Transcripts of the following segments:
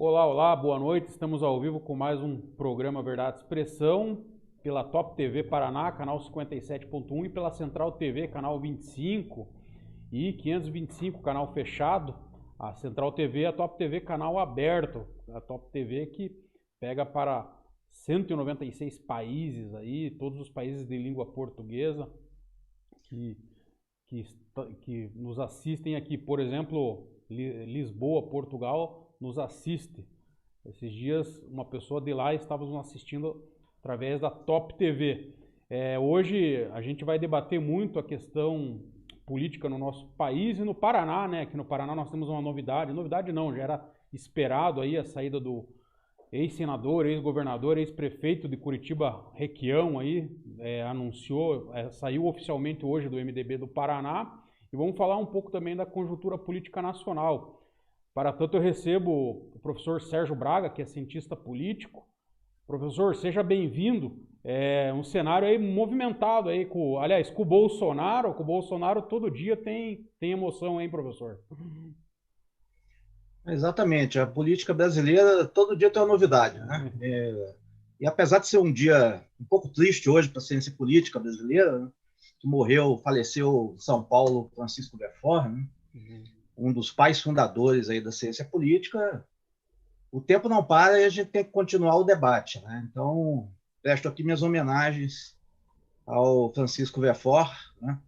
Olá, olá, boa noite. Estamos ao vivo com mais um programa Verdade e Expressão pela Top TV Paraná, canal 57.1 e pela Central TV, canal 25 e 525, canal fechado. A Central TV e a Top TV, canal aberto. A Top TV que pega para 196 países aí, todos os países de língua portuguesa que, que nos assistem aqui. Por exemplo, Lisboa, Portugal, nos assiste. Esses dias uma pessoa de lá estava nos assistindo através da Top TV. Hoje a gente vai debater muito a questão política no nosso país e no Paraná, né? Que no Paraná nós temos uma novidade não, já era esperado aí a saída do ex-senador, ex-governador, ex-prefeito de Curitiba, Requião aí, anunciou, saiu oficialmente hoje do MDB do Paraná, e vamos falar um pouco também da conjuntura política nacional. Para tanto, eu recebo o professor Sérgio Braga, que é cientista político. Professor, seja bem-vindo. É um cenário aí movimentado aí com o Bolsonaro. Com o Bolsonaro todo dia tem emoção, hein, professor? Exatamente. A política brasileira, todo dia tem uma novidade, né? E apesar de ser um dia um pouco triste hoje para a ciência política brasileira, né? Que faleceu em São Paulo, Francisco Verfort, né? Um dos pais fundadores aí da ciência política, o tempo não para e a gente tem que continuar o debate, né? Então, presto aqui minhas homenagens ao Francisco Verfort, né?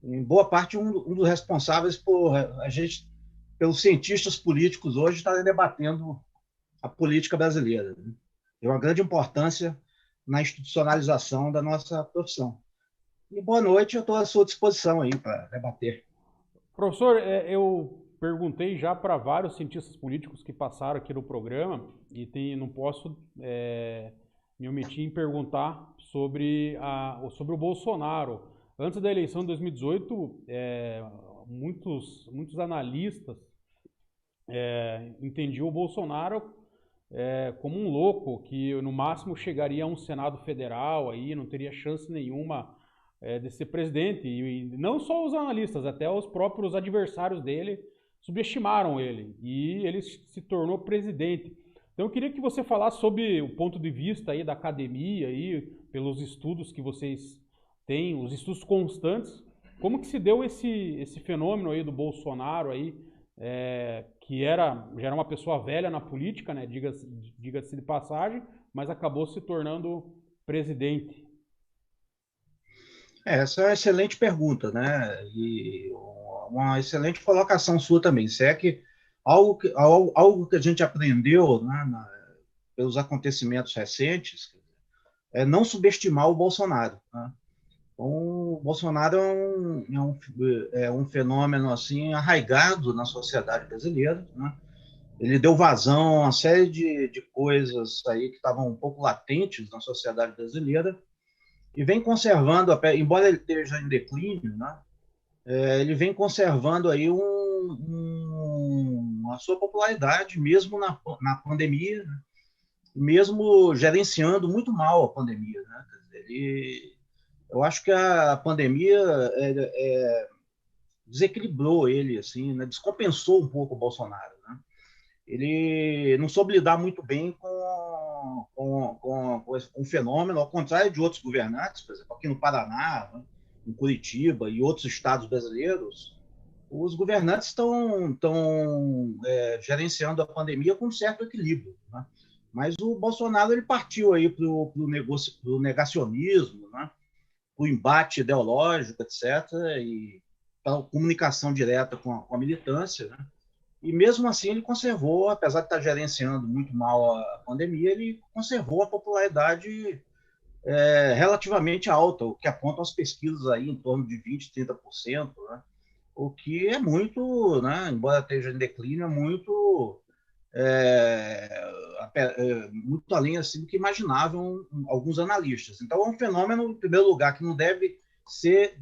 Em boa parte um dos responsáveis pelos cientistas políticos hoje estarem debatendo a política brasileira, né? Tem uma grande importância na institucionalização da nossa profissão. E boa noite, eu estou à sua disposição aí para debater. Professor, eu perguntei já para vários cientistas políticos que passaram aqui no programa e não posso me omitir em perguntar sobre o Bolsonaro. Antes da eleição de 2018, muitos analistas entendiam o Bolsonaro como um louco, que no máximo chegaria a um Senado Federal, aí não teria chance nenhuma de ser presidente. E não só os analistas, até os próprios adversários dele subestimaram ele. E ele se tornou presidente. Então eu queria que você falasse sobre o ponto de vista aí da academia, aí, pelos estudos que vocês têm, os estudos constantes, como que se deu esse fenômeno aí do Bolsonaro aí, que já era uma pessoa velha na política, né, diga-se de passagem, mas acabou se tornando presidente. Essa é uma excelente pergunta, né? E uma excelente colocação sua também. Se é que algo que a gente aprendeu, né, pelos acontecimentos recentes é não subestimar o Bolsonaro, né? Então, o Bolsonaro é um fenômeno assim arraigado na sociedade brasileira, né? Ele deu vazão a uma série de coisas aí que estavam um pouco latentes na sociedade brasileira e vem conservando, embora ele esteja em declínio, né? Ele vem conservando aí a sua popularidade mesmo na pandemia, né? Mesmo gerenciando muito mal a pandemia, né? Eu acho que a pandemia desequilibrou ele, assim, né? Descompensou um pouco o Bolsonaro, né? Ele não soube lidar muito bem com um fenômeno, ao contrário de outros governantes, por exemplo, aqui no Paraná, né, em Curitiba e outros estados brasileiros, os governantes estão gerenciando a pandemia com um certo equilíbrio, né? Mas o Bolsonaro ele partiu aí para o negacionismo, né? O embate ideológico, etc., e para a comunicação direta com a militância, né? E mesmo assim ele conservou, apesar de estar gerenciando muito mal a pandemia, ele conservou a popularidade relativamente alta, o que apontam as pesquisas aí em torno de 20%, 30%, né? O que é muito, né? Embora esteja em declínio, é muito além assim, do que imaginavam alguns analistas. Então é um fenômeno, em primeiro lugar, que não deve ser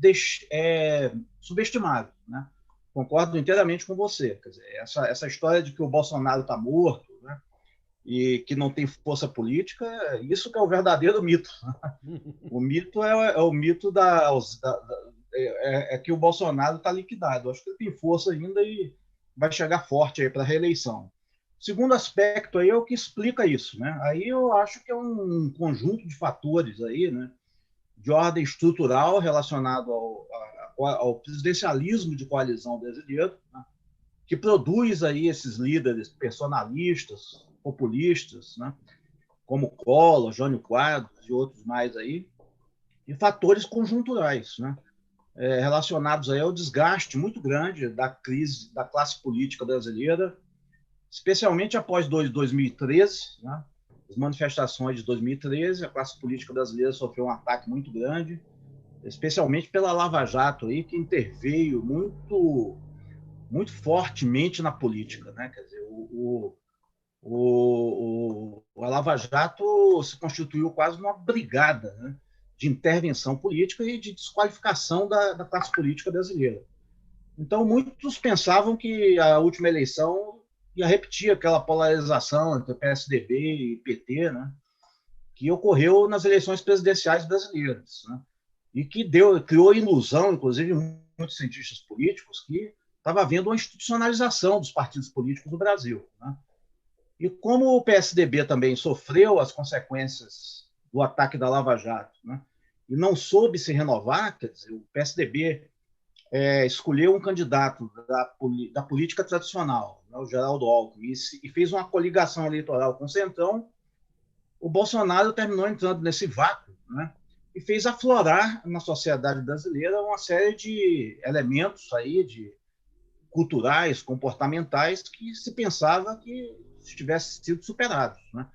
subestimado, né? Concordo inteiramente com você. Quer dizer, essa história de que o Bolsonaro está morto, né, e que não tem força política, isso que é o verdadeiro mito. O mito é o mito que o Bolsonaro está liquidado. Eu acho que ele tem força ainda e vai chegar forte aí para a reeleição. Segundo aspecto aí é o que explica isso, né? Aí eu acho que é um conjunto de fatores aí, né, de ordem estrutural relacionado ao presidencialismo de coalizão brasileiro, né, que produz aí esses líderes personalistas, populistas, né, como Collor, Jânio Quadros e outros mais aí, e fatores conjunturais, né, relacionados aí ao desgaste muito grande da crise da classe política brasileira, especialmente após 2013, né, as manifestações de 2013, a classe política brasileira sofreu um ataque muito grande, especialmente pela Lava Jato, aí, que interveio muito fortemente na política, né? Quer dizer, a Lava Jato se constituiu quase uma brigada, né, de intervenção política e de desqualificação da classe política brasileira. Então, muitos pensavam que a última eleição ia repetir aquela polarização entre PSDB e PT, né, que ocorreu nas eleições presidenciais brasileiras, né, e que criou ilusão, inclusive, muitos cientistas políticos, que estava havendo uma institucionalização dos partidos políticos no Brasil, né? E como o PSDB também sofreu as consequências do ataque da Lava Jato, né, e não soube se renovar, quer dizer, o PSDB escolheu um candidato da política tradicional, né, o Geraldo Alckmin, e fez uma coligação eleitoral com o Centrão, o Bolsonaro terminou entrando nesse vácuo, né, e fez aflorar na sociedade brasileira uma série de elementos aí, culturais, comportamentais, que se pensava que tivessem sido superados, né?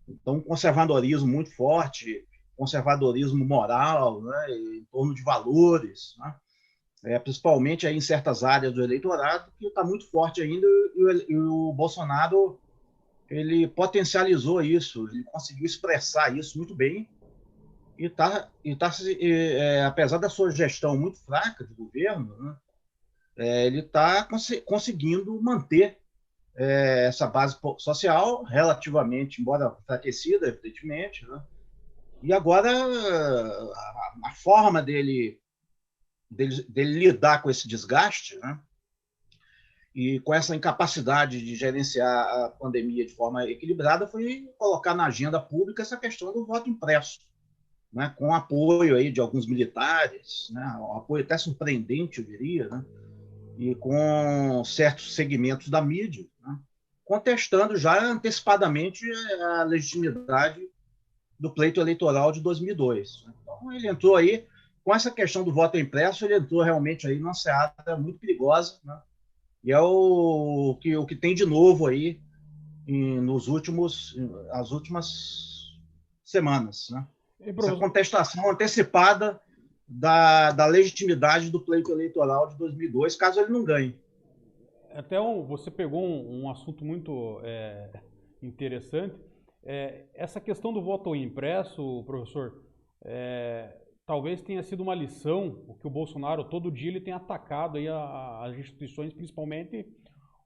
Então, um conservadorismo muito forte, conservadorismo moral, né, em torno de valores, né, principalmente aí em certas áreas do eleitorado, que está muito forte ainda, e o Bolsonaro ele potencializou isso, ele conseguiu expressar isso muito bem, apesar da sua gestão muito fraca de governo, né, ele está conseguindo manter essa base social relativamente, embora enfraquecida, evidentemente, né? E agora a forma dele lidar com esse desgaste, né, e com essa incapacidade de gerenciar a pandemia de forma equilibrada foi colocar na agenda pública essa questão do voto impresso, né, com apoio aí de alguns militares, né, um apoio até surpreendente, eu diria, né, e com certos segmentos da mídia, né, contestando já antecipadamente a legitimidade do pleito eleitoral de 2002. Então, ele entrou aí, com essa questão do voto impresso, ele entrou realmente aí numa seara muito perigosa, né, e é o que tem de novo aí as últimas semanas, né? Essa contestação antecipada da legitimidade do pleito eleitoral de 2002, caso ele não ganhe. Até você pegou um assunto muito interessante. Essa questão do voto impresso, professor, talvez tenha sido uma lição, o que o Bolsonaro todo dia ele tem atacado aí as instituições, principalmente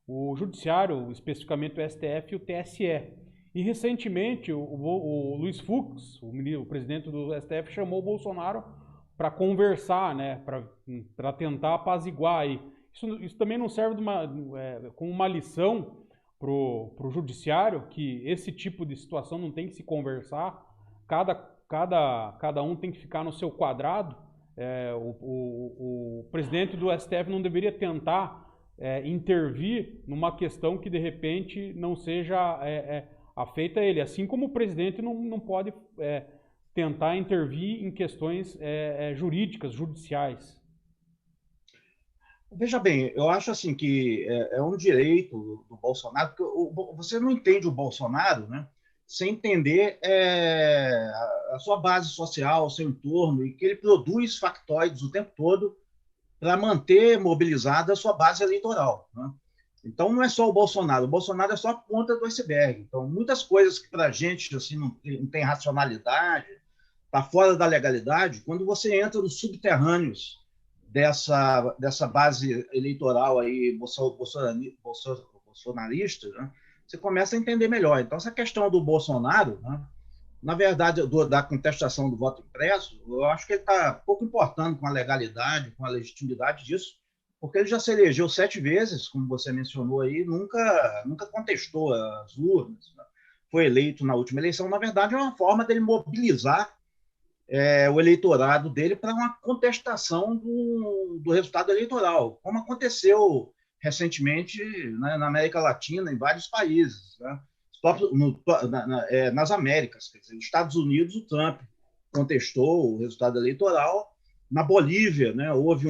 o Judiciário, especificamente o STF e o TSE. E recentemente o Luiz Fux, o presidente do STF, chamou o Bolsonaro para conversar, né, para tentar apaziguar aí. Isso também não serve como uma lição para o judiciário, que esse tipo de situação não tem que se conversar, cada um tem que ficar no seu quadrado. O presidente do STF não deveria tentar intervir numa questão que de repente não seja afeita a ele, assim como o presidente não pode tentar intervir em questões jurídicas, judiciais. Veja bem, eu acho assim que é um direito do Bolsonaro, porque você não entende o Bolsonaro, né, sem entender a sua base social, o seu entorno, e que ele produz factoides o tempo todo para manter mobilizada a sua base eleitoral, né? Então, não é só o Bolsonaro é só a ponta do iceberg. Então, muitas coisas que para a gente assim, não tem racionalidade, está fora da legalidade, quando você entra nos subterrâneos dessa base eleitoral aí bolsonarista, né, você começa a entender melhor. Então, essa questão do Bolsonaro, né, na verdade, da contestação do voto impresso, eu acho que ele está pouco importando com a legalidade, com a legitimidade disso, porque ele já se elegeu 7 vezes, como você mencionou aí, nunca contestou as urnas, né? Foi eleito na última eleição. Na verdade, é uma forma dele mobilizar o eleitorado dele para uma contestação do resultado eleitoral, como aconteceu recentemente, né, na América Latina, em vários países, né? Nas Américas, quer dizer, nos Estados Unidos, o Trump contestou o resultado eleitoral. Na Bolívia, né, houve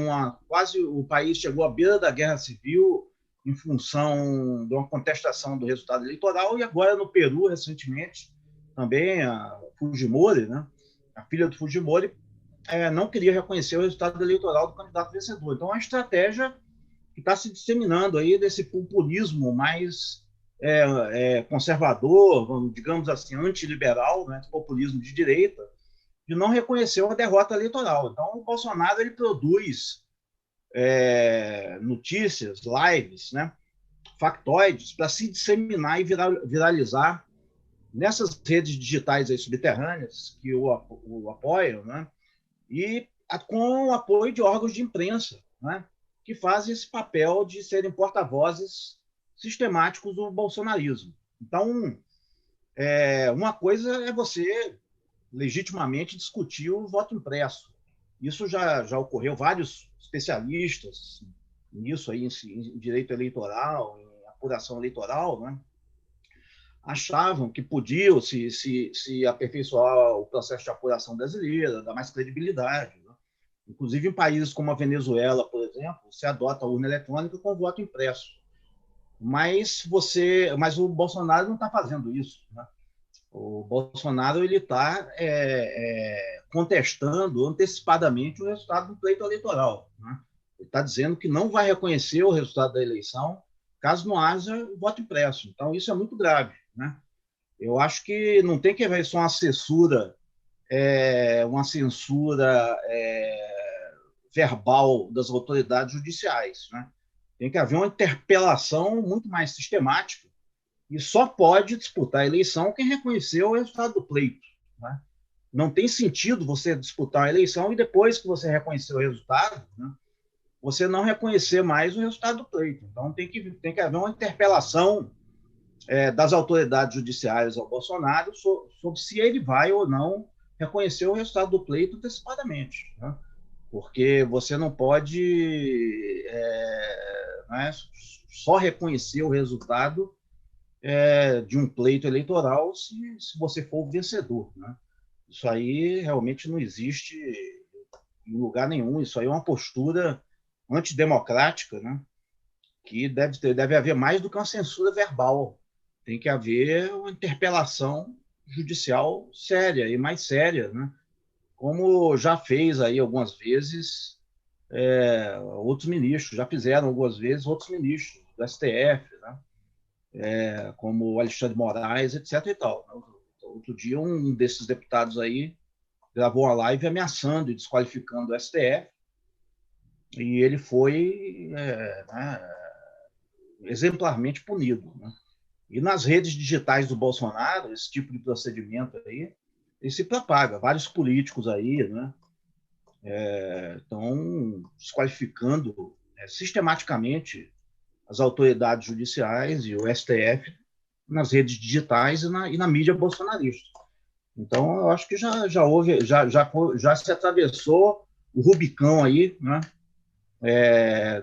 quase o país chegou à beira da guerra civil em função de uma contestação do resultado eleitoral, e agora no Peru, recentemente, também a Fujimori, né, a filha do Fujimori, não queria reconhecer o resultado eleitoral do candidato vencedor. Então, é uma estratégia que está se disseminando aí desse populismo mais conservador, digamos assim, antiliberal, né, populismo de direita, de não reconhecer uma derrota eleitoral. Então, o Bolsonaro ele produz notícias, lives, né, factoides, para se disseminar e viralizar nessas redes digitais aí subterrâneas que o apoiam, né, e com o apoio de órgãos de imprensa, né, que fazem esse papel de serem porta-vozes sistemáticos do bolsonarismo. Então, uma coisa é você legitimamente discutir o voto impresso. Isso já ocorreu, vários especialistas nisso aí, em direito eleitoral, em apuração eleitoral, né, achavam que podiam se aperfeiçoar o processo de apuração brasileira, dar mais credibilidade, né? Inclusive, em países como a Venezuela, por exemplo, se adota a urna eletrônica com voto impresso. Mas o Bolsonaro não está fazendo isso, né? O Bolsonaro ele está contestando antecipadamente o resultado do pleito eleitoral, né? Ele está dizendo que não vai reconhecer o resultado da eleição caso não haja voto impresso. Então, isso é muito grave, né? Eu acho que não tem que haver só uma censura verbal das autoridades judiciais, né? Tem que haver uma interpelação muito mais sistemática e só pode disputar a eleição quem reconheceu o resultado do pleito, né? Não tem sentido você disputar a eleição e depois que você reconheceu o resultado, né, você não reconhecer mais o resultado do pleito. Então tem que haver uma interpelação das autoridades judiciárias ao Bolsonaro sobre se ele vai ou não reconhecer o resultado do pleito antecipadamente, né? Porque você não pode né, só reconhecer o resultado de um pleito eleitoral se você for o vencedor, né? Isso aí realmente não existe em lugar nenhum. Isso aí é uma postura antidemocrática, né? Que deve haver mais do que uma censura verbal. Tem que haver uma interpelação judicial séria e mais séria, né? Como já fez aí algumas vezes outros ministros, já fizeram algumas vezes outros ministros do STF, né? Como o Alexandre de Moraes, etc. e tal. Outro dia, um desses deputados aí gravou uma live ameaçando e desqualificando o STF, e ele foi exemplarmente punido, né? E nas redes digitais do Bolsonaro, esse tipo de procedimento aí, ele se propaga. Vários políticos aí, né, estão desqualificando sistematicamente as autoridades judiciais e o STF nas redes digitais e na mídia bolsonarista. Então, eu acho que já se atravessou o Rubicão aí, né,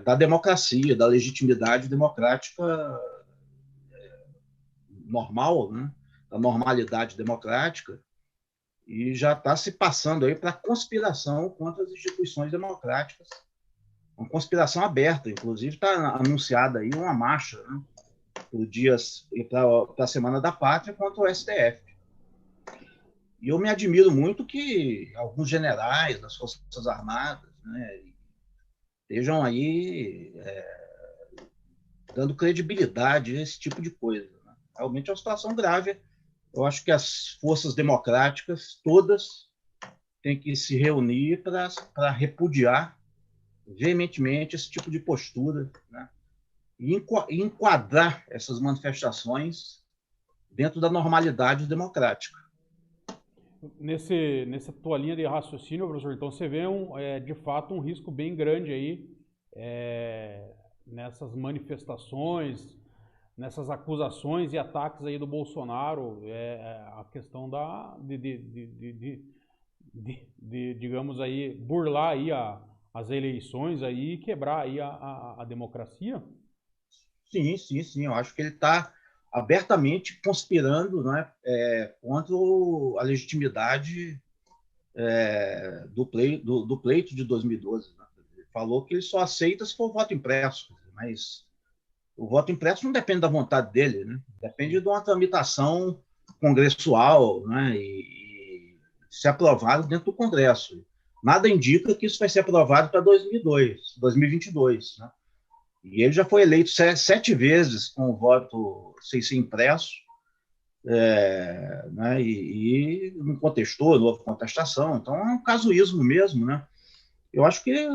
da democracia, da legitimidade democrática normal, né, da normalidade democrática, e já está se passando aí para conspiração contra as instituições democráticas, uma conspiração aberta. Inclusive está anunciada aí uma marcha, né, para a Semana da Pátria contra o STF. E eu me admiro muito que alguns generais das Forças Armadas, né, estejam aí dando credibilidade a esse tipo de coisa, né? Realmente é uma situação grave. Eu acho que as forças democráticas todas têm que se reunir para repudiar veementemente esse tipo de postura, né? E enquadrar essas manifestações dentro da normalidade democrática. Nessa tua linha de raciocínio, professor, então você vê de fato um risco bem grande aí nessas manifestações, nessas acusações e ataques aí do Bolsonaro, a questão digamos aí, burlar aí as eleições aí e quebrar aí a democracia? Sim, sim, sim. Eu acho que ele está abertamente conspirando, né, contra a legitimidade do pleito de 2012. Né? Ele falou que ele só aceita se for voto impresso, mas o voto impresso não depende da vontade dele, né? Depende de uma tramitação congressual, né? E ser aprovado dentro do Congresso. Nada indica que isso vai ser aprovado para 2022, né? E ele já foi eleito 7 vezes com o voto sem ser impresso, né? E não contestou, não houve contestação. Então é um casuísmo mesmo, né? Eu acho que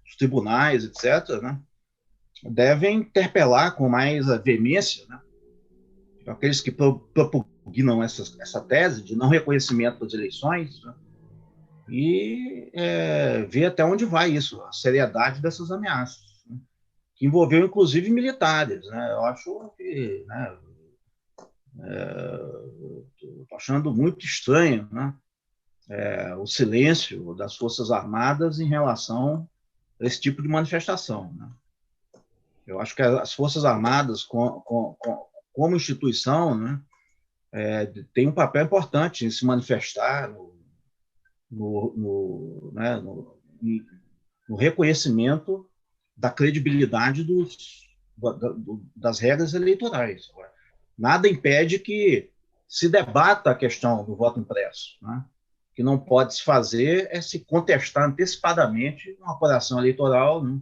os tribunais, etc., né, devem interpelar com mais veemência, né, aqueles que propugnam essa tese de não reconhecimento das eleições, né, e ver até onde vai isso, a seriedade dessas ameaças, né, que envolveu inclusive militares. Né. Eu acho que, né, estou achando muito estranho, né, o silêncio das Forças Armadas em relação a esse tipo de manifestação. Né. Eu acho que as Forças Armadas, como instituição, né, tem um papel importante em se manifestar né, no reconhecimento da credibilidade das regras eleitorais. Nada impede que se debata a questão do voto impresso. Né? O que não pode se fazer é se contestar antecipadamente uma apuração eleitoral, né?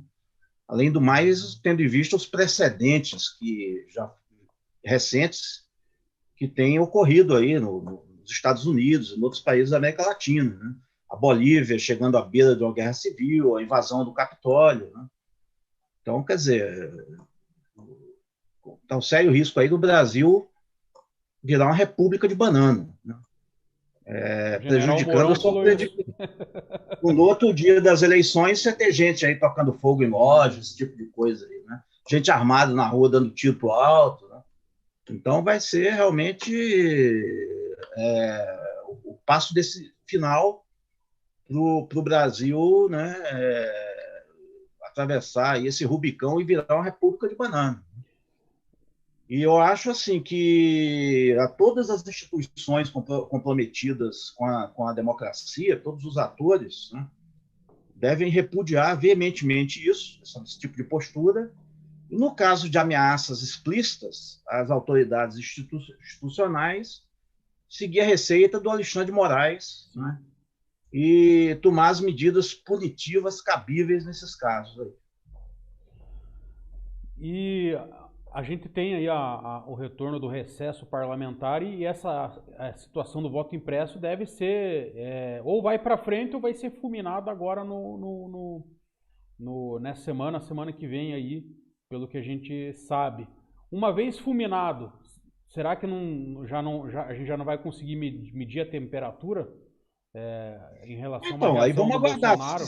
Além do mais, tendo em vista os precedentes recentes que têm ocorrido aí nos Estados Unidos e em outros países da América Latina. Né? A Bolívia chegando à beira de uma guerra civil, a invasão do Capitólio. Né? Então, quer dizer, está um sério risco aí do Brasil virar uma república de banana, né? Prejudicando a sua credibilidade. No outro dia das eleições, você tem gente aí tocando fogo em lojas, esse tipo de coisa aí, né? Gente armada na rua dando tiro pro alto, né? Então vai ser realmente o passo desse final para o Brasil, né, atravessar esse Rubicão e virar uma república de banana. E eu acho assim que a todas as instituições comprometidas com a democracia, todos os atores, né, devem repudiar veementemente esse tipo de postura. E no caso de ameaças explícitas às autoridades institucionais, seguir a receita do Alexandre de Moraes, né, e tomar as medidas punitivas cabíveis nesses casos aí. E a gente tem aí o retorno do recesso parlamentar e essa situação do voto impresso deve ser, ou vai para frente ou vai ser fulminado agora nessa semana que vem aí, pelo que a gente sabe. Uma vez fulminado, será que a gente já não vai conseguir medir a temperatura em relação a uma Então, aí reação vamos do aguardar. Bolsonaro?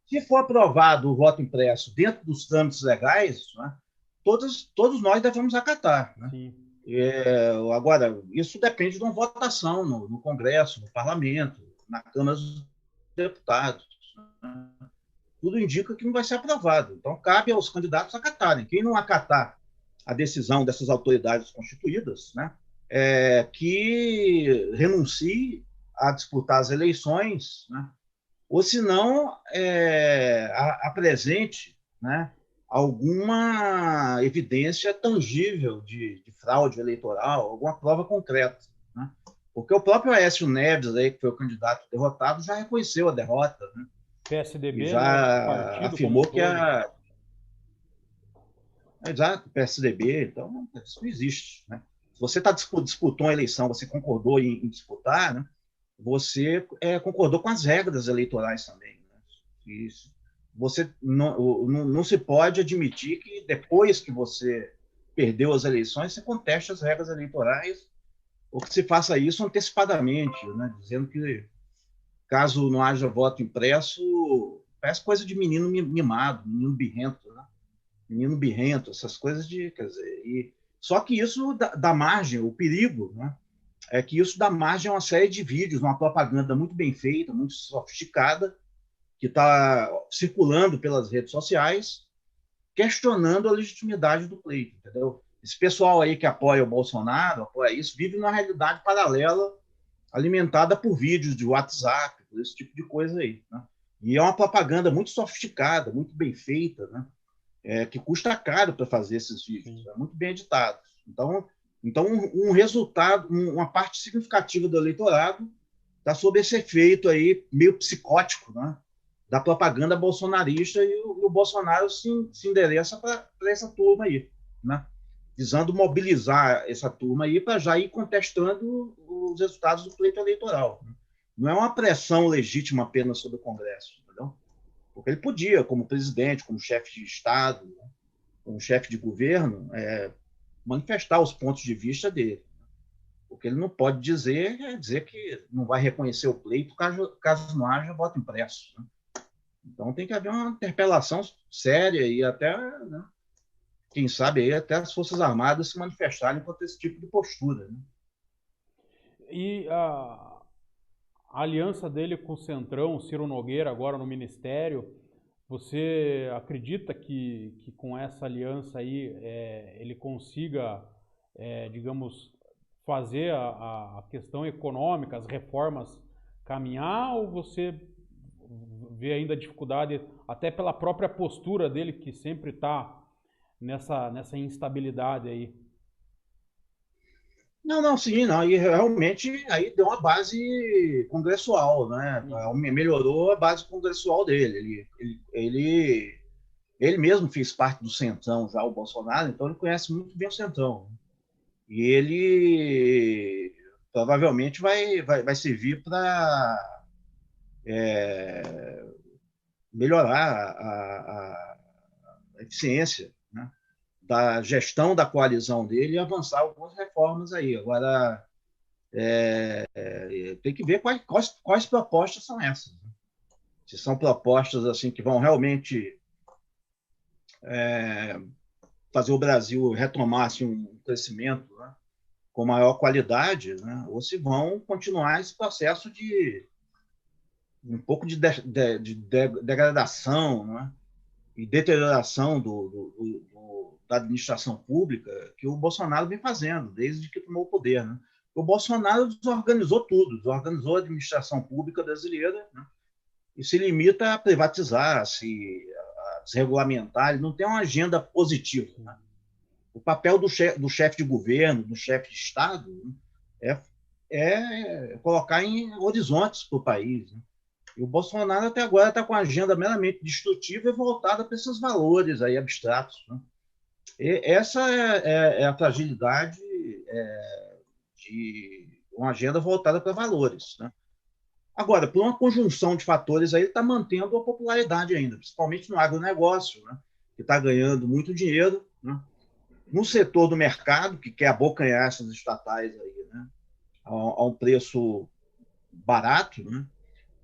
Se for aprovado o voto impresso dentro dos trâmites legais, né, todos nós devemos acatar. Né? Sim. Agora, isso depende de uma votação no Congresso, no Parlamento, na Câmara dos Deputados. Né? Tudo indica que não vai ser aprovado. Então, cabe aos candidatos acatarem. Quem não acatar a decisão dessas autoridades constituídas, né, que renuncie a disputar as eleições, né, ou se não apresente, né, alguma evidência tangível de fraude eleitoral, alguma prova concreta. Né? Porque o próprio Aécio Neves, aí, que foi o candidato derrotado, já reconheceu a derrota, né? PSDB, E já né? Partido afirmou como um todo. Exato, PSDB, então isso não existe. Né? Se você disputou uma eleição, você concordou em disputar, né? Você concordou com as regras eleitorais também. Né? Isso. Você não se pode admitir que depois que você perdeu as eleições, você conteste as regras eleitorais ou que se faça isso antecipadamente, né? Dizendo que caso não haja voto impresso, parece coisa de menino mimado, menino birrento, né? Menino birrento, essas coisas de, quer dizer, só que isso dá margem, o perigo, né? É que isso dá margem a uma série de vídeos, uma propaganda muito bem feita, muito sofisticada, que está circulando pelas redes sociais, questionando a legitimidade do pleito, entendeu? Esse pessoal aí que apoia o Bolsonaro, apoia isso, vive numa realidade paralela, alimentada por vídeos de WhatsApp, por esse tipo de coisa aí, né? E é uma propaganda muito sofisticada, muito bem feita, né? Que custa caro para fazer esses vídeos, muito bem editados. Então um resultado, uma parte significativa do eleitorado está sob esse efeito aí meio psicótico, né, da propaganda bolsonarista, e o Bolsonaro se endereça para essa turma aí, né, visando mobilizar essa turma aí para já ir contestando os resultados do pleito eleitoral. Não é uma pressão legítima apenas sobre o Congresso, entendeu? Porque ele podia, como presidente, como chefe de Estado, né, como chefe de governo, manifestar os pontos de vista dele. O que ele não pode dizer é dizer que não vai reconhecer o pleito caso não haja voto impresso, né? Então tem que haver uma interpelação séria e até, né, quem sabe, aí, até as Forças Armadas se manifestarem contra esse tipo de postura, né? E a aliança dele com o Centrão, Ciro Nogueira, agora no Ministério, você acredita que com essa aliança aí ele consiga, digamos, fazer a questão econômica, as reformas caminhar, ou você vê ainda dificuldade, até pela própria postura dele, que sempre está nessa instabilidade aí? Não, sim, não. E realmente aí deu uma base congressual, né? Melhorou a base congressual dele. Ele mesmo fez parte do Centrão já, o Bolsonaro, então ele conhece muito bem o Centrão. E ele provavelmente vai servir para melhorar a eficiência, né, da gestão da coalizão dele e avançar algumas reformas aí. Agora, tem que ver quais propostas são essas, né? Se são propostas assim que vão realmente fazer o Brasil retomar assim, um crescimento, né, com maior qualidade, né, ou se vão continuar esse processo de um pouco de degradação, né, e deterioração da administração pública que o Bolsonaro vem fazendo desde que tomou o poder, né? O Bolsonaro desorganizou tudo, desorganizou a administração pública brasileira, né, e se limita a privatizar, a desregulamentar, ele não tem uma agenda positiva, né? O papel do chefe de governo, do chefe de Estado, né, é colocar em horizontes para o país, né? E o Bolsonaro até agora está com a agenda meramente destrutiva e voltada para esses valores aí abstratos, né? E essa é a fragilidade de uma agenda voltada para valores, né? Agora, por uma conjunção de fatores, aí ele está mantendo a popularidade ainda, principalmente no agronegócio, né, que está ganhando muito dinheiro, né, no setor do mercado, que quer abocanhar essas estatais aí, né, a um preço barato, né,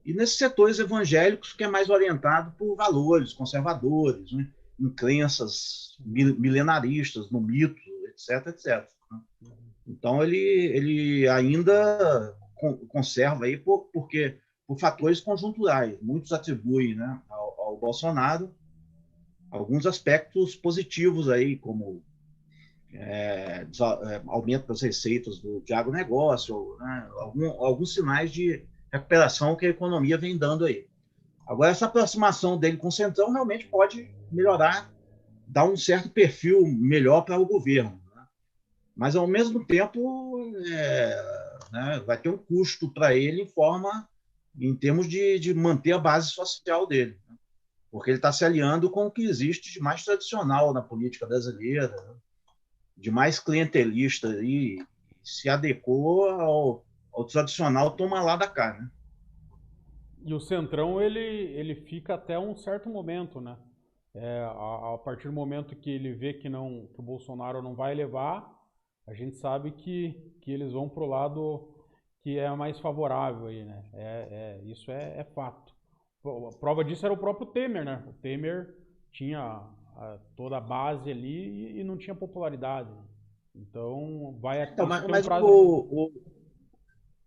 e nesses setores evangélicos, que é mais orientado por valores conservadores, né, em crenças milenaristas, no mito, etc, etc. Né? Então, ele ainda conserva aí porque por fatores conjunturais. Muitos atribuem, né, ao Bolsonaro alguns aspectos positivos aí, como aumento das receitas de agronegócio, né, alguns sinais de recuperação que a economia vem dando aí. Agora, essa aproximação dele com o Centrão realmente pode melhorar, dar um certo perfil melhor para o governo, né? Mas, ao mesmo tempo, né, vai ter um custo para ele em termos de manter a base social dele, né? Porque ele está se aliando com o que existe de mais tradicional na política brasileira, né, de mais clientelista, e se adequou ao tradicional toma lá da cá, né? E o Centrão, ele fica até um certo momento, né? A partir do momento que ele vê que o Bolsonaro não vai levar, a gente sabe que eles vão pro lado que é mais favorável aí, né? Isso é fato. A prova disso era o próprio Temer, né? O Temer tinha toda a base ali e não tinha popularidade. Então, Então, isso tem um mas prazo.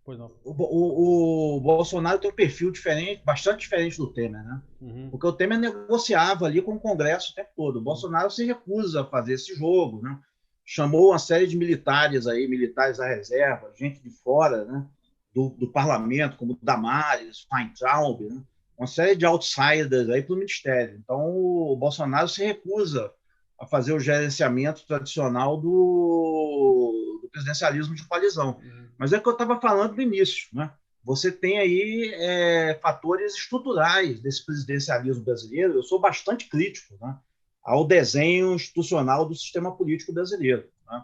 Pois não. o Bolsonaro tem um perfil diferente, bastante diferente do Temer, né? Uhum. Porque o Temer negociava ali com o Congresso o tempo todo. O Bolsonaro se recusa a fazer esse jogo, né? Chamou uma série de militares aí, militares da reserva, gente de fora, né? Do parlamento, como Damares, Weintraub, né? Uma série de outsiders aí para o ministério. Então, o Bolsonaro se recusa a fazer o gerenciamento tradicional do presidencialismo de coalizão. Mas é o que eu estava falando no início, né? Você tem aí fatores estruturais desse presidencialismo brasileiro. Eu sou bastante crítico, né, ao desenho institucional do sistema político brasileiro. Né?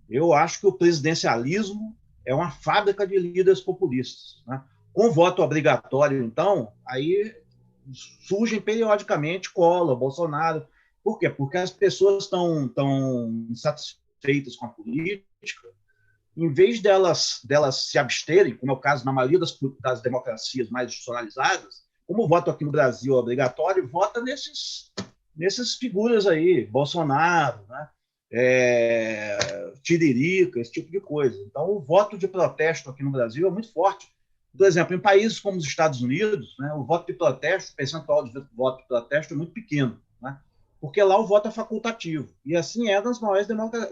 Eu acho que o presidencialismo é uma fábrica de líderes populistas. Né? Com voto obrigatório, então, aí surgem periodicamente Collor, Bolsonaro. Por quê? Porque as pessoas estão insatisfeitas com a política. Em vez delas se absterem, como é o caso na maioria das democracias mais institucionalizadas, como o voto aqui no Brasil é obrigatório, vota nesses figuras aí, Bolsonaro, né? Tiririca, esse tipo de coisa. Então, o voto de protesto aqui no Brasil é muito forte. Por exemplo, em países como os Estados Unidos, né, o voto de protesto, o percentual de voto de protesto é muito pequeno, né? Porque lá o voto é facultativo. E assim é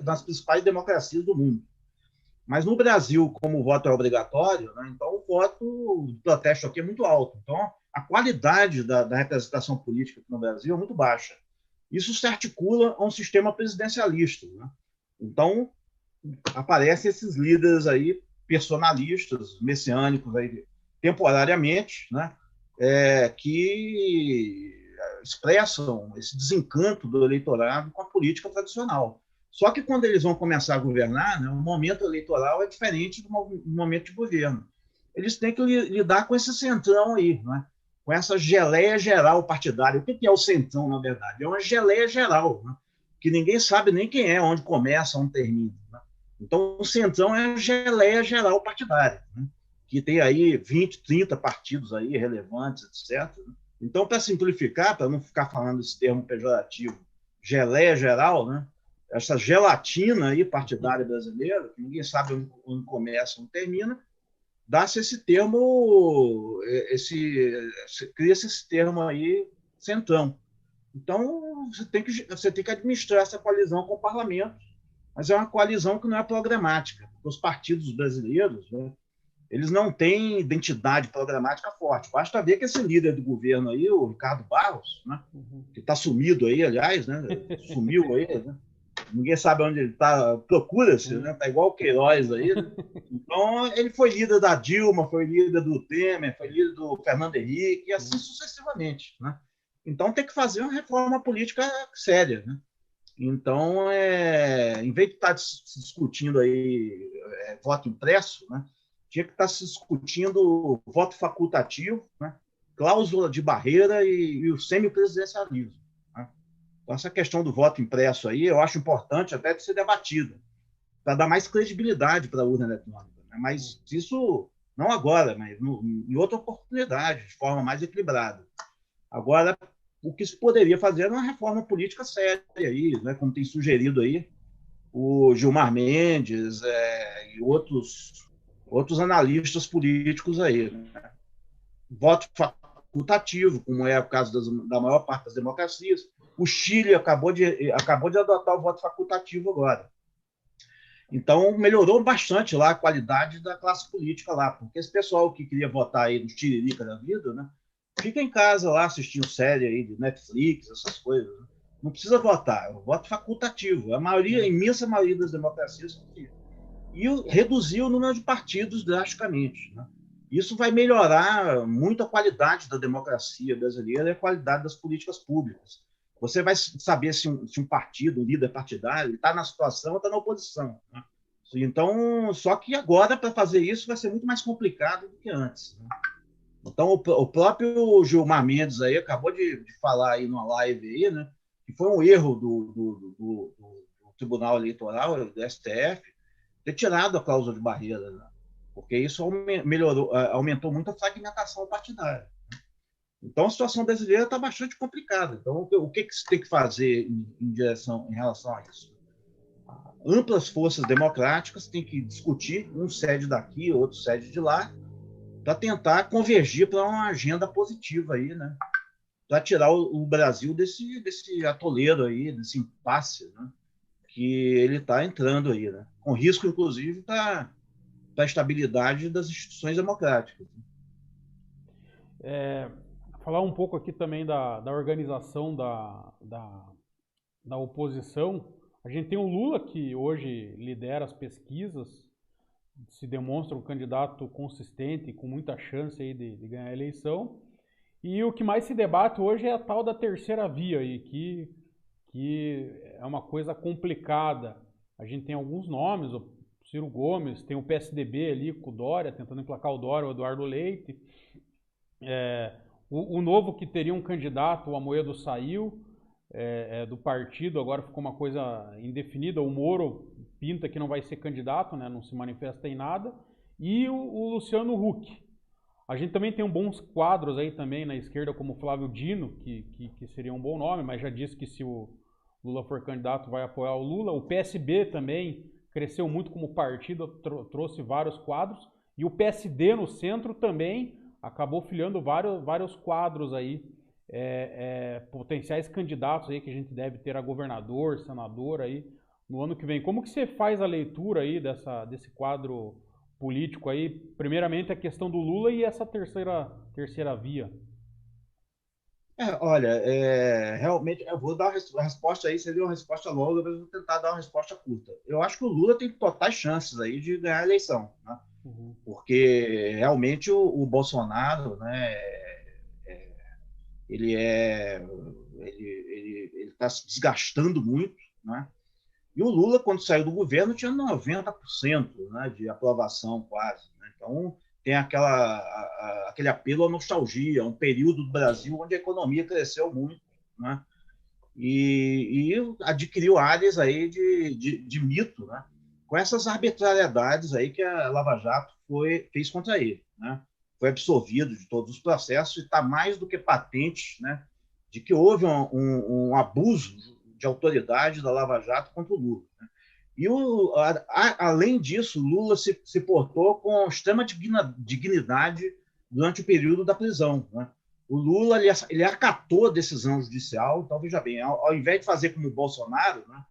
das principais democracias do mundo. Mas no Brasil, como o voto é obrigatório, né, então o voto de protesto aqui é muito alto. Então, a qualidade da representação política aqui no Brasil é muito baixa. Isso se articula a um sistema presidencialista. Né? Então, aparecem esses líderes aí, personalistas, messiânicos, aí, temporariamente, né, que expressam esse desencanto do eleitorado com a política tradicional. Só que quando eles vão começar a governar, né, o momento eleitoral é diferente do momento de governo. Eles têm que lidar com esse centrão aí, né? Com essa geleia geral partidária. O que é o centrão, na verdade? É uma geleia geral, né? Que ninguém sabe nem quem é, onde começa, onde termina. Né? Então, o centrão é a geleia geral partidária, né? Que tem aí 20, 30 partidos aí relevantes, etc. Então, para simplificar, para não ficar falando esse termo pejorativo, geleia geral, né? Essa gelatina aí partidária brasileira, que ninguém sabe onde começa, onde termina, dá-se esse termo, cria-se esse termo aí, centrão. Então, você tem que administrar essa coalizão com o parlamento, mas é uma coalizão que não é programática. Os partidos brasileiros, né, eles não têm identidade programática forte. Basta ver que esse líder do governo aí, o Ricardo Barros, né, que está sumido aí, aliás, né, sumiu aí, né, ninguém sabe onde ele está, procura-se, né? Tá igual o Queiroz aí. Né? Então, ele foi líder da Dilma, foi líder do Temer, foi líder do Fernando Henrique, e assim sucessivamente. Né? Então, tem que fazer uma reforma política séria. Né? Então, em vez de estar se discutindo aí voto impresso, né? Tinha que estar se discutindo voto facultativo, né? Cláusula de barreira e o semipresidencialismo. Então, essa questão do voto impresso aí, eu acho importante até de ser debatida, para dar mais credibilidade para a urna eletrônica. Né? Mas isso não agora, mas em outra oportunidade, de forma mais equilibrada. Agora, o que se poderia fazer é uma reforma política séria aí, né? Como tem sugerido aí o Gilmar Mendes e outros analistas políticos aí. Né? Voto facultativo, como é o caso da maior parte das democracias. O Chile acabou de adotar o voto facultativo agora. Então, melhorou bastante lá a qualidade da classe política lá, porque esse pessoal que queria votar aí no Tiririca da vida, né, fica em casa lá assistindo série aí de Netflix, essas coisas. Né? Não precisa votar, é um voto facultativo. A imensa maioria das democracias e reduziu o número de partidos drasticamente. Né? Isso vai melhorar muito a qualidade da democracia brasileira e a qualidade das políticas públicas. Você vai saber se um partido, um líder partidário, está na situação ou está na oposição. Né? Então, só que agora, para fazer isso, vai ser muito mais complicado do que antes. Né? Então, o próprio Gilmar Mendes aí acabou de falar aí numa live aí, né, que foi um erro do Tribunal Eleitoral, do STF, ter tirado a cláusula de barreira, né? Porque isso aumentou muito a fragmentação partidária. Então, a situação brasileira está bastante complicada. Então, o que se tem que fazer em relação a isso? Amplas forças democráticas têm que discutir, um cede daqui, outro cede de lá, para tentar convergir para uma agenda positiva aí, né? Para tirar o Brasil desse atoleiro aí, desse impasse, né? Que ele está entrando aí, né? Com risco, inclusive, para a estabilidade das instituições democráticas. Falar um pouco aqui também da organização da oposição. A gente tem o Lula, que hoje lidera as pesquisas, se demonstra um candidato consistente, com muita chance aí de ganhar a eleição. E o que mais se debate hoje é a tal da terceira via, aí, que é uma coisa complicada. A gente tem alguns nomes, o Ciro Gomes, tem o PSDB ali com o Dória, tentando emplacar o Dória, o Eduardo Leite. O Novo, que teria um candidato, o Amoedo saiu do partido, agora ficou uma coisa indefinida. O Moro pinta que não vai ser candidato, né, não se manifesta em nada. E o Luciano Huck. A gente também tem bons quadros aí também na esquerda, como o Flávio Dino, que seria um bom nome, mas já disse que se o Lula for candidato vai apoiar o Lula. O PSB também cresceu muito como partido, trouxe vários quadros. E o PSD no centro também acabou filiando vários quadros aí, potenciais candidatos aí que a gente deve ter a governador, senador aí no ano que vem. Como que você faz a leitura aí desse quadro político aí? Primeiramente a questão do Lula e essa terceira via. Olha, realmente, eu vou dar a resposta aí, seria uma resposta longa, mas eu vou tentar dar uma resposta curta. Eu acho que o Lula tem totais chances aí de ganhar a eleição, né? Uhum. Porque realmente o Bolsonaro, né, ele está se desgastando muito, né? E o Lula, quando saiu do governo, tinha 90%, né, de aprovação quase, né? Então, tem aquele apelo à nostalgia, um período do Brasil onde a economia cresceu muito, né? E adquiriu áreas aí de mito, né? Com essas arbitrariedades aí que a Lava Jato fez contra ele, né? Foi absolvido de todos os processos e está mais do que patente, né, de que houve um abuso de autoridade da Lava Jato contra o Lula, né? E, além disso, Lula se portou com extrema dignidade durante o período da prisão, né? O Lula ele acatou a decisão judicial. Então, veja bem, ao invés de fazer como o Bolsonaro, né,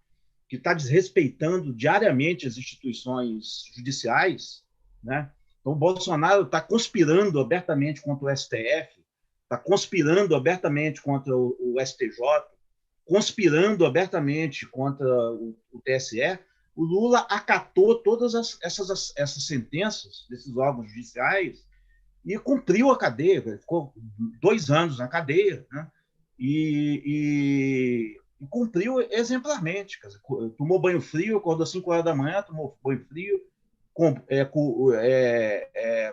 que está desrespeitando diariamente as instituições judiciais, né? Então, o Bolsonaro está conspirando abertamente contra o STF, está conspirando abertamente contra o STJ, conspirando abertamente contra o TSE. O Lula acatou todas essas sentenças desses órgãos judiciais e cumpriu a cadeia. Ficou 2 anos na cadeia, né? E cumpriu exemplarmente. Quer dizer, tomou banho frio, acordou às 5 horas da manhã, tomou banho frio,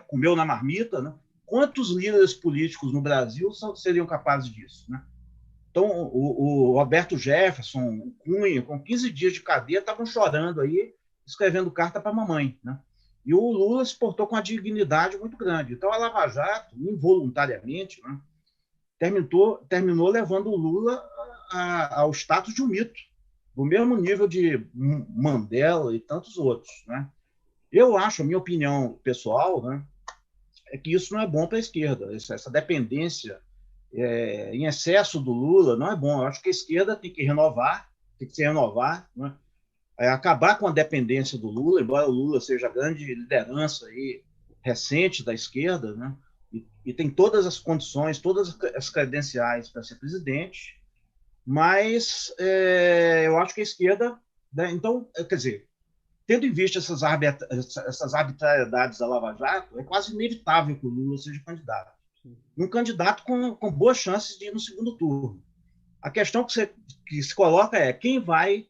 comeu na marmita, né? Quantos líderes políticos no Brasil seriam capazes disso, né? Então, o Roberto Jefferson, o Cunha, com 15 dias de cadeia, estavam chorando aí, escrevendo carta para a mamãe, né? E o Lula se portou com uma dignidade muito grande. Então, a Lava Jato, involuntariamente, né, terminou levando o Lula ao status de um mito, do mesmo nível de Mandela e tantos outros, né? Eu acho, a minha opinião pessoal, né, é que isso não é bom para a esquerda. Essa dependência em excesso do Lula não é bom. Eu acho que a esquerda tem que se renovar, né? Acabar com a dependência do Lula, embora o Lula seja a grande liderança aí, recente da esquerda, né? E tem todas as condições, todas as credenciais para ser presidente, mas eu acho que a esquerda, né? Então, quer dizer, tendo em vista essas arbitrariedades da Lava Jato, é quase inevitável que o Lula seja candidato. Um candidato com boas chances de ir no segundo turno. A questão que se coloca é quem vai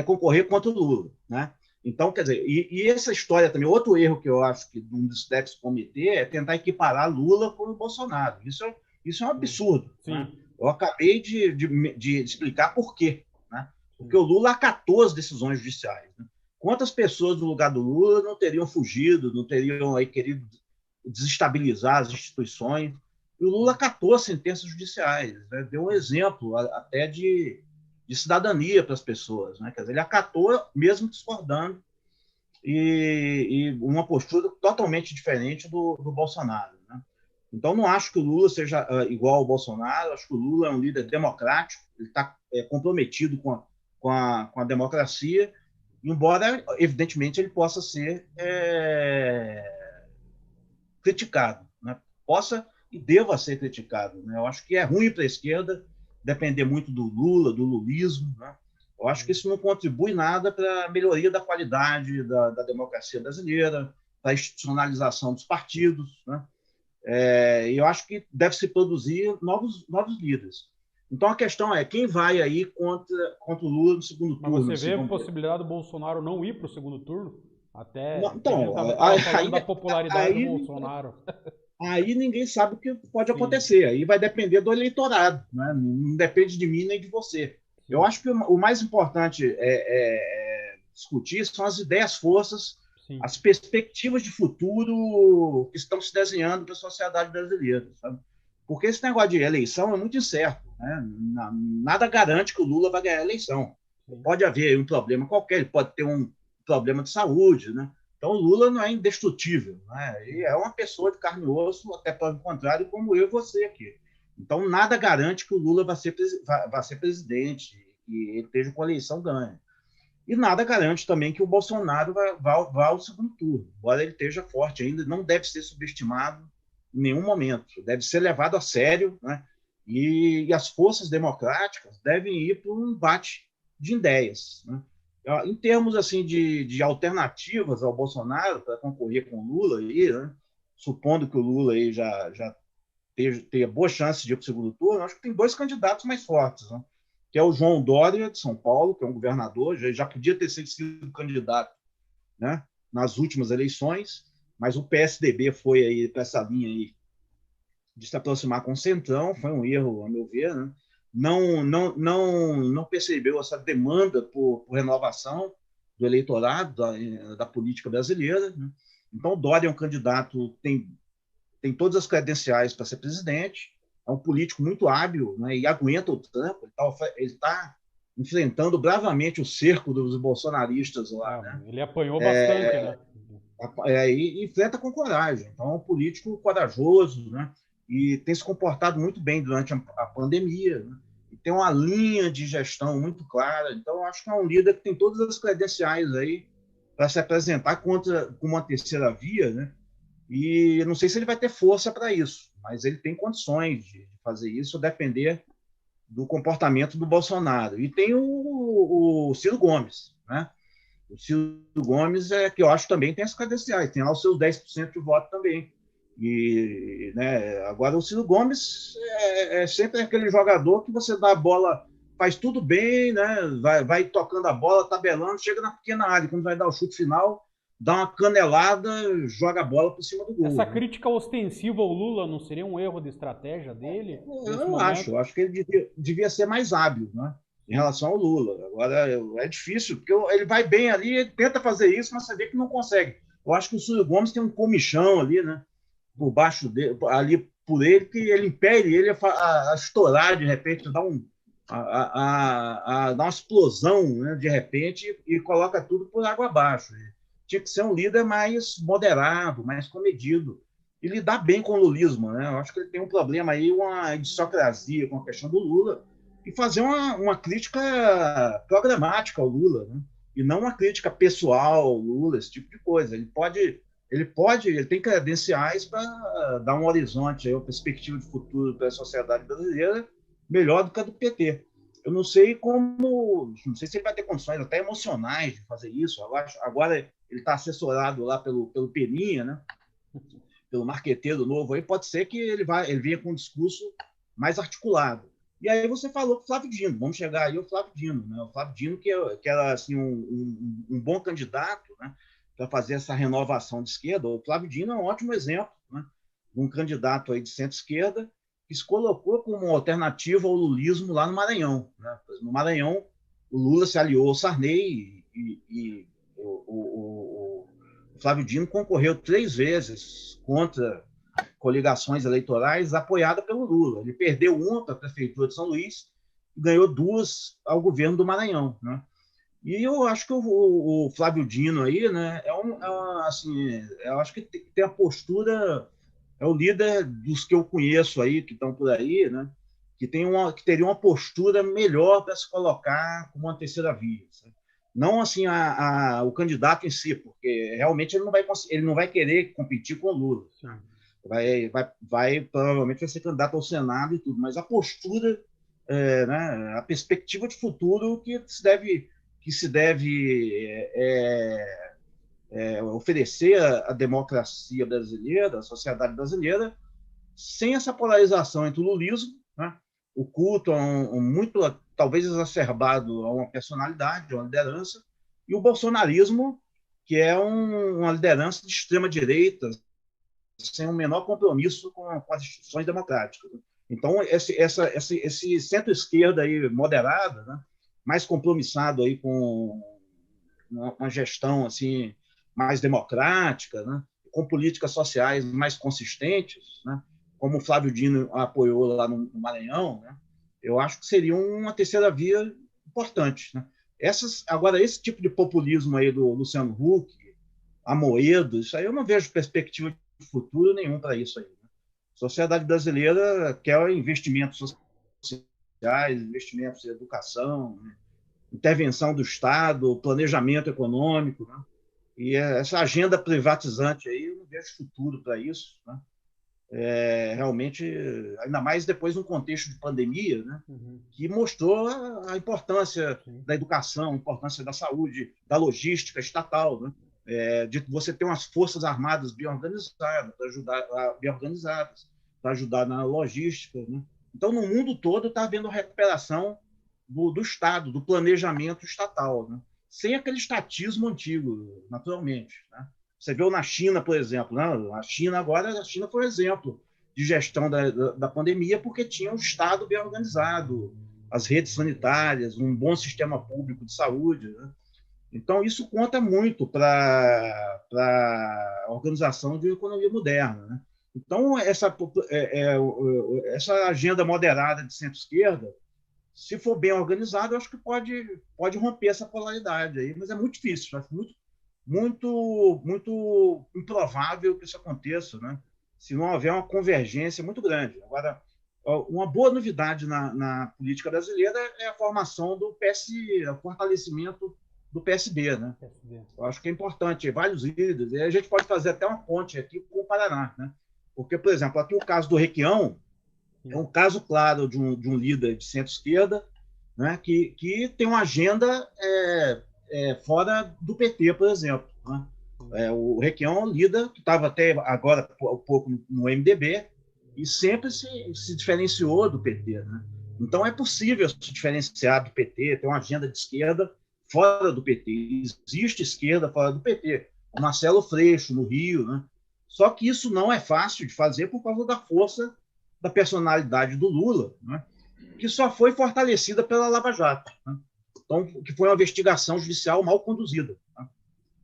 concorrer contra o Lula, né? Então, quer dizer, e essa história também, outro erro que eu acho que um dos deve se cometer é tentar equiparar Lula com o Bolsonaro. Isso é um absurdo. Sim. Né? Eu acabei de explicar por quê. Né? Porque o Lula acatou as decisões judiciais. Né? Quantas pessoas no lugar do Lula não teriam fugido, não teriam aí querido desestabilizar as instituições? E o Lula acatou as sentenças judiciais, né? Deu um exemplo até de cidadania para as pessoas, né? Quer dizer, ele acatou mesmo discordando e uma postura totalmente diferente do Bolsonaro, né? Então, não acho que o Lula seja igual ao Bolsonaro, acho que o Lula é um líder democrático, ele está comprometido com a democracia, embora, evidentemente, ele possa ser criticado, né? Possa e deva ser criticado, né? Eu acho que é ruim para a esquerda depender muito do Lula, do lulismo, né? Eu acho que isso não contribui nada para a melhoria da qualidade da democracia brasileira, para a institucionalização dos partidos, né? E eu acho que deve se produzir novos líderes. Então a questão é quem vai aí contra o Lula no segundo turno. Mas você vê a possibilidade do Bolsonaro não ir para o segundo turno? Até não, então, a gente estava falando da popularidade do Bolsonaro. Aí ninguém sabe o que pode acontecer. Aí vai depender do eleitorado, né? Não depende de mim nem de você. Sim. Eu acho que o mais importante discutir são as ideias, forças, sim, as perspectivas de futuro que estão se desenhando para a sociedade brasileira, sabe? Porque esse negócio de eleição é muito incerto, né? Nada garante que o Lula vai ganhar a eleição. Sim. Pode haver um problema qualquer, ele pode ter um problema de saúde, né? Então, o Lula não é indestrutível, né? E é uma pessoa de carne e osso, até para o contrário, como eu e você aqui. Então, nada garante que o Lula vai ser presidente e ele esteja com a eleição ganha. E nada garante também que o Bolsonaro vá ao segundo turno. Embora ele esteja forte ainda, não deve ser subestimado em nenhum momento. Deve ser levado a sério, né? E as forças democráticas devem ir para um embate de ideias, né? Em termos assim de alternativas ao Bolsonaro para concorrer com o Lula, aí, né? Supondo que o Lula aí já tenha boa chance de ir para o segundo turno, acho que tem dois candidatos mais fortes, né? Que é o João Dória, de São Paulo, que é um governador, já podia ter sido candidato, né, nas últimas eleições, mas o PSDB foi aí para essa linha aí de se aproximar com o Centrão, foi um erro, a meu ver, né? Não percebeu essa demanda por renovação do eleitorado, da política brasileira, né? Então, o Dória é um candidato que tem todas as credenciais para ser presidente, é um político muito hábil, né, e aguenta o tranco, ele está enfrentando bravamente o cerco dos bolsonaristas lá. Né? Ele apanhou bastante, né? E enfrenta com coragem. Então, é um político corajoso, né? E tem se comportado muito bem durante a pandemia, né? E tem uma linha de gestão muito clara. Então, eu acho que é um líder que tem todas as credenciais aí para se apresentar com uma terceira via, né? E eu não sei se ele vai ter força para isso, mas ele tem condições de fazer isso, a depender do comportamento do Bolsonaro. E tem o Ciro Gomes, né? O Ciro Gomes que eu acho também tem as credenciais, tem lá os seus 10% de voto também. E, né, agora o Ciro Gomes é sempre aquele jogador que você dá a bola, faz tudo bem, né? Vai tocando a bola, tabelando, chega na pequena área, quando vai dar o chute final, dá uma canelada, joga a bola por cima do gol. Essa crítica ostensiva ao Lula não seria um erro de estratégia dele? Eu acho que ele devia ser mais hábil, né, em relação ao Lula. Agora, é difícil, porque ele vai bem ali, ele tenta fazer isso, mas você vê que não consegue. Eu acho que o Ciro Gomes tem um comichão ali, né, por baixo dele, ali por ele, que ele impele ele a estourar de repente, dar uma explosão, né, de repente, e coloca tudo por água abaixo. Tinha que ser um líder mais moderado, mais comedido, e lidar bem com o lulismo, né? Eu acho que ele tem um problema aí, uma idiosincrasia com a questão do Lula, e fazer uma crítica programática ao Lula, né? E não uma crítica pessoal ao Lula, esse tipo de coisa. Ele tem credenciais para dar um horizonte, uma perspectiva de futuro para a sociedade brasileira melhor do que a do PT. Eu não sei se ele vai ter condições até emocionais de fazer isso. Agora ele está assessorado lá pelo Peninha, né? Pelo marqueteiro novo, aí pode ser que ele venha com um discurso mais articulado. E aí você falou com o Flávio Dino, vamos chegar aí ao Flávio Dino, né? O Flávio Dino que era assim, um bom candidato, né, para fazer essa renovação de esquerda. O Flávio Dino é um ótimo exemplo, né, de um candidato aí de centro-esquerda que se colocou como alternativa ao lulismo lá no Maranhão. Né? No Maranhão, o Lula se aliou ao Sarney e o Flávio Dino concorreu 3 vezes contra coligações eleitorais apoiada pelo Lula. Ele perdeu uma para a Prefeitura de São Luís e ganhou duas ao governo do Maranhão, né? E eu acho que o Flávio Dino aí, né, assim, eu acho que tem a postura, é o líder dos que eu conheço aí, que estão por aí, né, que teria uma postura melhor para se colocar como uma terceira via. Sabe? Não assim o candidato em si, porque realmente ele não vai querer competir com o Lula. Provavelmente vai ser candidato ao Senado e tudo, mas a postura, né, a perspectiva de futuro que se deve oferecer à democracia brasileira, à sociedade brasileira, sem essa polarização entre o lulismo, né, o culto muito, talvez exacerbado a uma personalidade, a uma liderança, e o bolsonarismo, que é uma liderança de extrema-direita, sem o menor compromisso com as instituições democráticas. Então, esse centro-esquerda aí moderado, né, mais compromissado aí com uma gestão assim mais democrática, né, com políticas sociais mais consistentes, né, como o Flávio Dino apoiou lá no Maranhão, né, eu acho que seria uma terceira via importante. Né. Agora, esse tipo de populismo aí do Luciano Huck, Amoedo, isso aí eu não vejo perspectiva de futuro nenhum para isso aí. Né. A sociedade brasileira quer investimentos sociais, investimentos em educação, né, intervenção do Estado, planejamento econômico, né? E essa agenda privatizante aí, eu não vejo futuro para isso, né? Realmente, ainda mais depois de um contexto de pandemia, né? Que mostrou a importância da educação, a importância da saúde, da logística estatal, né? De você ter umas forças armadas bem organizadas, para ajudar na logística, né? Então, no mundo todo está havendo recuperação do Estado, do planejamento estatal, né? Sem aquele estatismo antigo, naturalmente. Né? Você viu na China, por exemplo, né? A China foi um exemplo de gestão da pandemia porque tinha um Estado bem organizado, as redes sanitárias, um bom sistema público de saúde. Né? Então, isso conta muito para a organização de uma economia moderna. Né? Então, essa agenda moderada de centro-esquerda, se for bem organizado, eu acho que pode romper essa polaridade aí, mas é muito difícil, acho muito improvável que isso aconteça, né? Se não houver uma convergência muito grande. Agora, uma boa novidade na política brasileira é a formação do o fortalecimento do PSB, né? Eu acho que é importante, vários líderes, e a gente pode fazer até uma ponte aqui com o Paraná, né? Porque, por exemplo, aqui o caso do Requião, é um caso claro de um líder de centro-esquerda, né, que tem uma agenda fora do PT, por exemplo. Né? O Requião é um líder que estava até agora um pouco no MDB e sempre se diferenciou do PT. Né? Então, é possível se diferenciar do PT, ter uma agenda de esquerda fora do PT. Existe esquerda fora do PT. O Marcelo Freixo, no Rio. Né? Só que isso não é fácil de fazer por causa da força da personalidade do Lula, né, que só foi fortalecida pela Lava Jato. Né? Então, que foi uma investigação judicial mal conduzida. Né?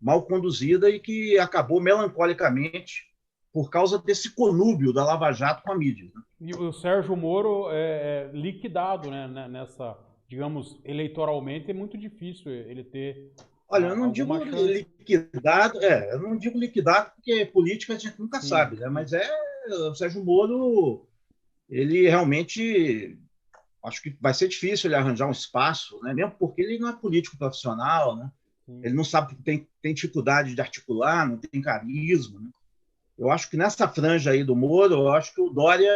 Mal conduzida e que acabou melancolicamente por causa desse conúbio da Lava Jato com a mídia. Né? E o Sérgio Moro é liquidado, né, nessa, digamos, eleitoralmente, é muito difícil ele ter. Olha, eu não digo liquidado, porque política a gente nunca sabe, né? Mas o Sérgio Moro, ele realmente, acho que vai ser difícil ele arranjar um espaço, né? Mesmo porque ele não é político profissional, né? Ele não sabe, tem dificuldade de articular, não tem carisma. Né? Eu acho que nessa franja aí do Moro, eu acho que o Dória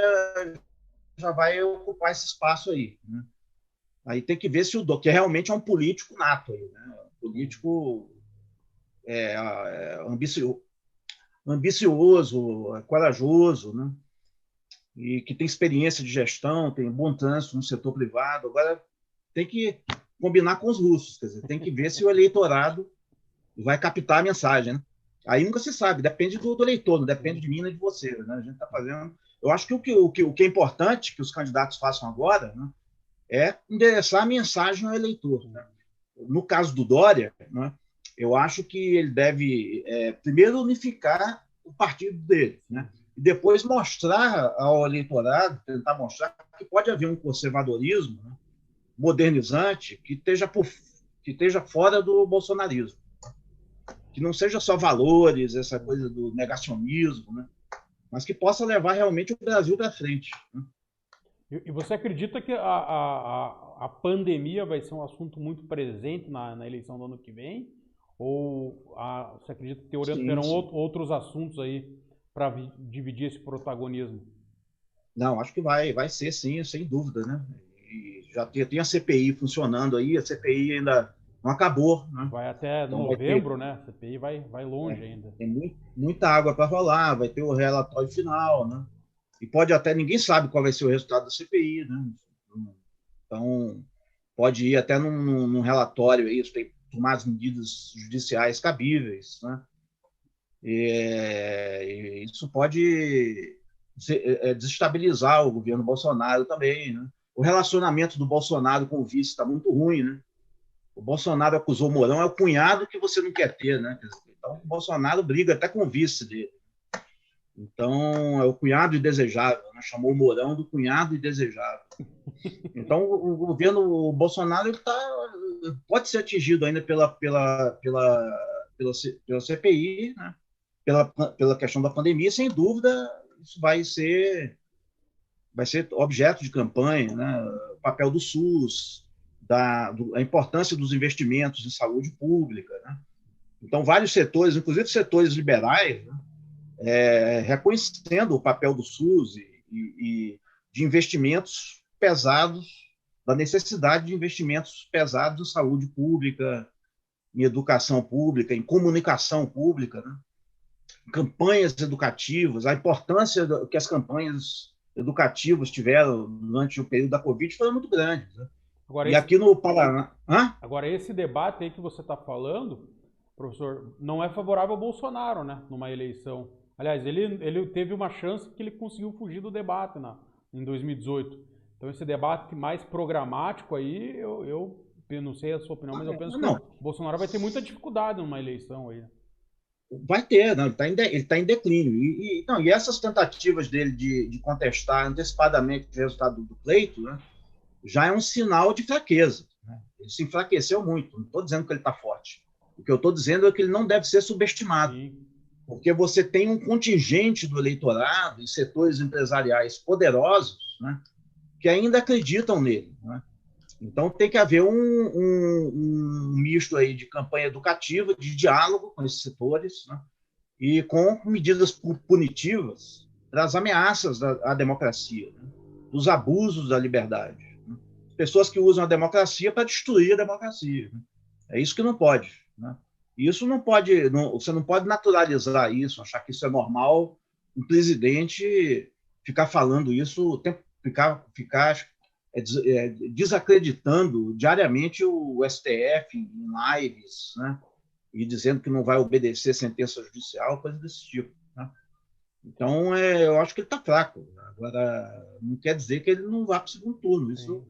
já vai ocupar esse espaço aí. Né? Aí tem que ver se o Dória, que realmente é um político nato aí, né? Um político ambicioso, corajoso, né? E que tem experiência de gestão, tem bom trânsito no setor privado. Agora, tem que combinar com os russos, quer dizer, tem que ver se o eleitorado vai captar a mensagem. Né? Aí nunca se sabe, depende do eleitor, não depende de mim nem de você. Né? A gente está fazendo. Eu acho que o que é importante que os candidatos façam agora, né, é endereçar a mensagem ao eleitor. Né? No caso do Dória, né, eu acho que ele deve, primeiro, unificar o partido dele, né? e depois mostrar ao eleitorado, tentar mostrar que pode haver um conservadorismo, né, modernizante que esteja fora do bolsonarismo, que não seja só valores, essa coisa do negacionismo, né, mas que possa levar realmente o Brasil para frente, né? E você acredita que a pandemia vai ser um assunto muito presente na eleição do ano que vem? Ou você acredita que terão outros assuntos aí para dividir esse protagonismo? Não, acho que vai ser sim, sem dúvida, né? E já tem a CPI funcionando aí, a CPI ainda não acabou, né? Vai até Então novembro, né? A CPI vai longe ainda. Tem muita água para rolar, vai ter o relatório final, né? E pode até, ninguém sabe qual vai ser o resultado da CPI, né? Então, pode ir até num relatório aí, tem tomar as medidas judiciais cabíveis, né? E isso pode desestabilizar o governo Bolsonaro também, né? O relacionamento do Bolsonaro com o vice está muito ruim, né? O Bolsonaro acusou o Mourão, é o cunhado que você não quer ter, né? Então, o Bolsonaro briga até com o vice dele. Então, é o cunhado indesejável, né? Chamou o Mourão do cunhado indesejável. Então, o governo Bolsonaro pode ser atingido ainda pela CPI, né? Pela questão da pandemia, sem dúvida, isso vai ser objeto de campanha, né? O papel do SUS, a importância dos investimentos em saúde pública, né? Então, vários setores, inclusive setores liberais, né? Reconhecendo o papel do SUS e de investimentos pesados, da necessidade de investimentos pesados em saúde pública, em educação pública, em comunicação pública, né? Campanhas educativas, a importância que as campanhas educativas tiveram durante o período da Covid foi muito grande, né? Agora, e aqui no Paraná... Agora, esse debate aí que você está falando, professor, não é favorável ao Bolsonaro, né, numa eleição. Aliás, ele teve uma chance que ele conseguiu fugir do debate em 2018. Então, esse debate mais programático aí, eu não sei a sua opinião, mas eu penso que o Bolsonaro vai ter muita dificuldade numa eleição aí. Vai ter, não, ele tá em declínio. E essas tentativas dele de contestar antecipadamente o resultado do pleito, né, já é um sinal de fraqueza, né? Ele se enfraqueceu muito. Não estou dizendo que ele está forte. O que eu estou dizendo é que ele não deve ser subestimado. Sim. Porque você tem um contingente do eleitorado e setores empresariais poderosos, né, que ainda acreditam nele, né? Então, tem que haver um misto aí de campanha educativa, de diálogo com esses setores, né, e com medidas punitivas das ameaças à democracia, né, dos abusos da liberdade. Né? Pessoas que usam a democracia para destruir a democracia. Né? É isso que não pode. Né? Isso não pode, você não pode naturalizar isso, achar que isso é normal, um presidente ficar falando isso, ficar desacreditando diariamente o STF em lives, né? E dizendo que não vai obedecer sentença judicial, coisa desse tipo. Né? Então, eu acho que ele está fraco. Agora, não quer dizer que ele não vá para o segundo turno. Isso,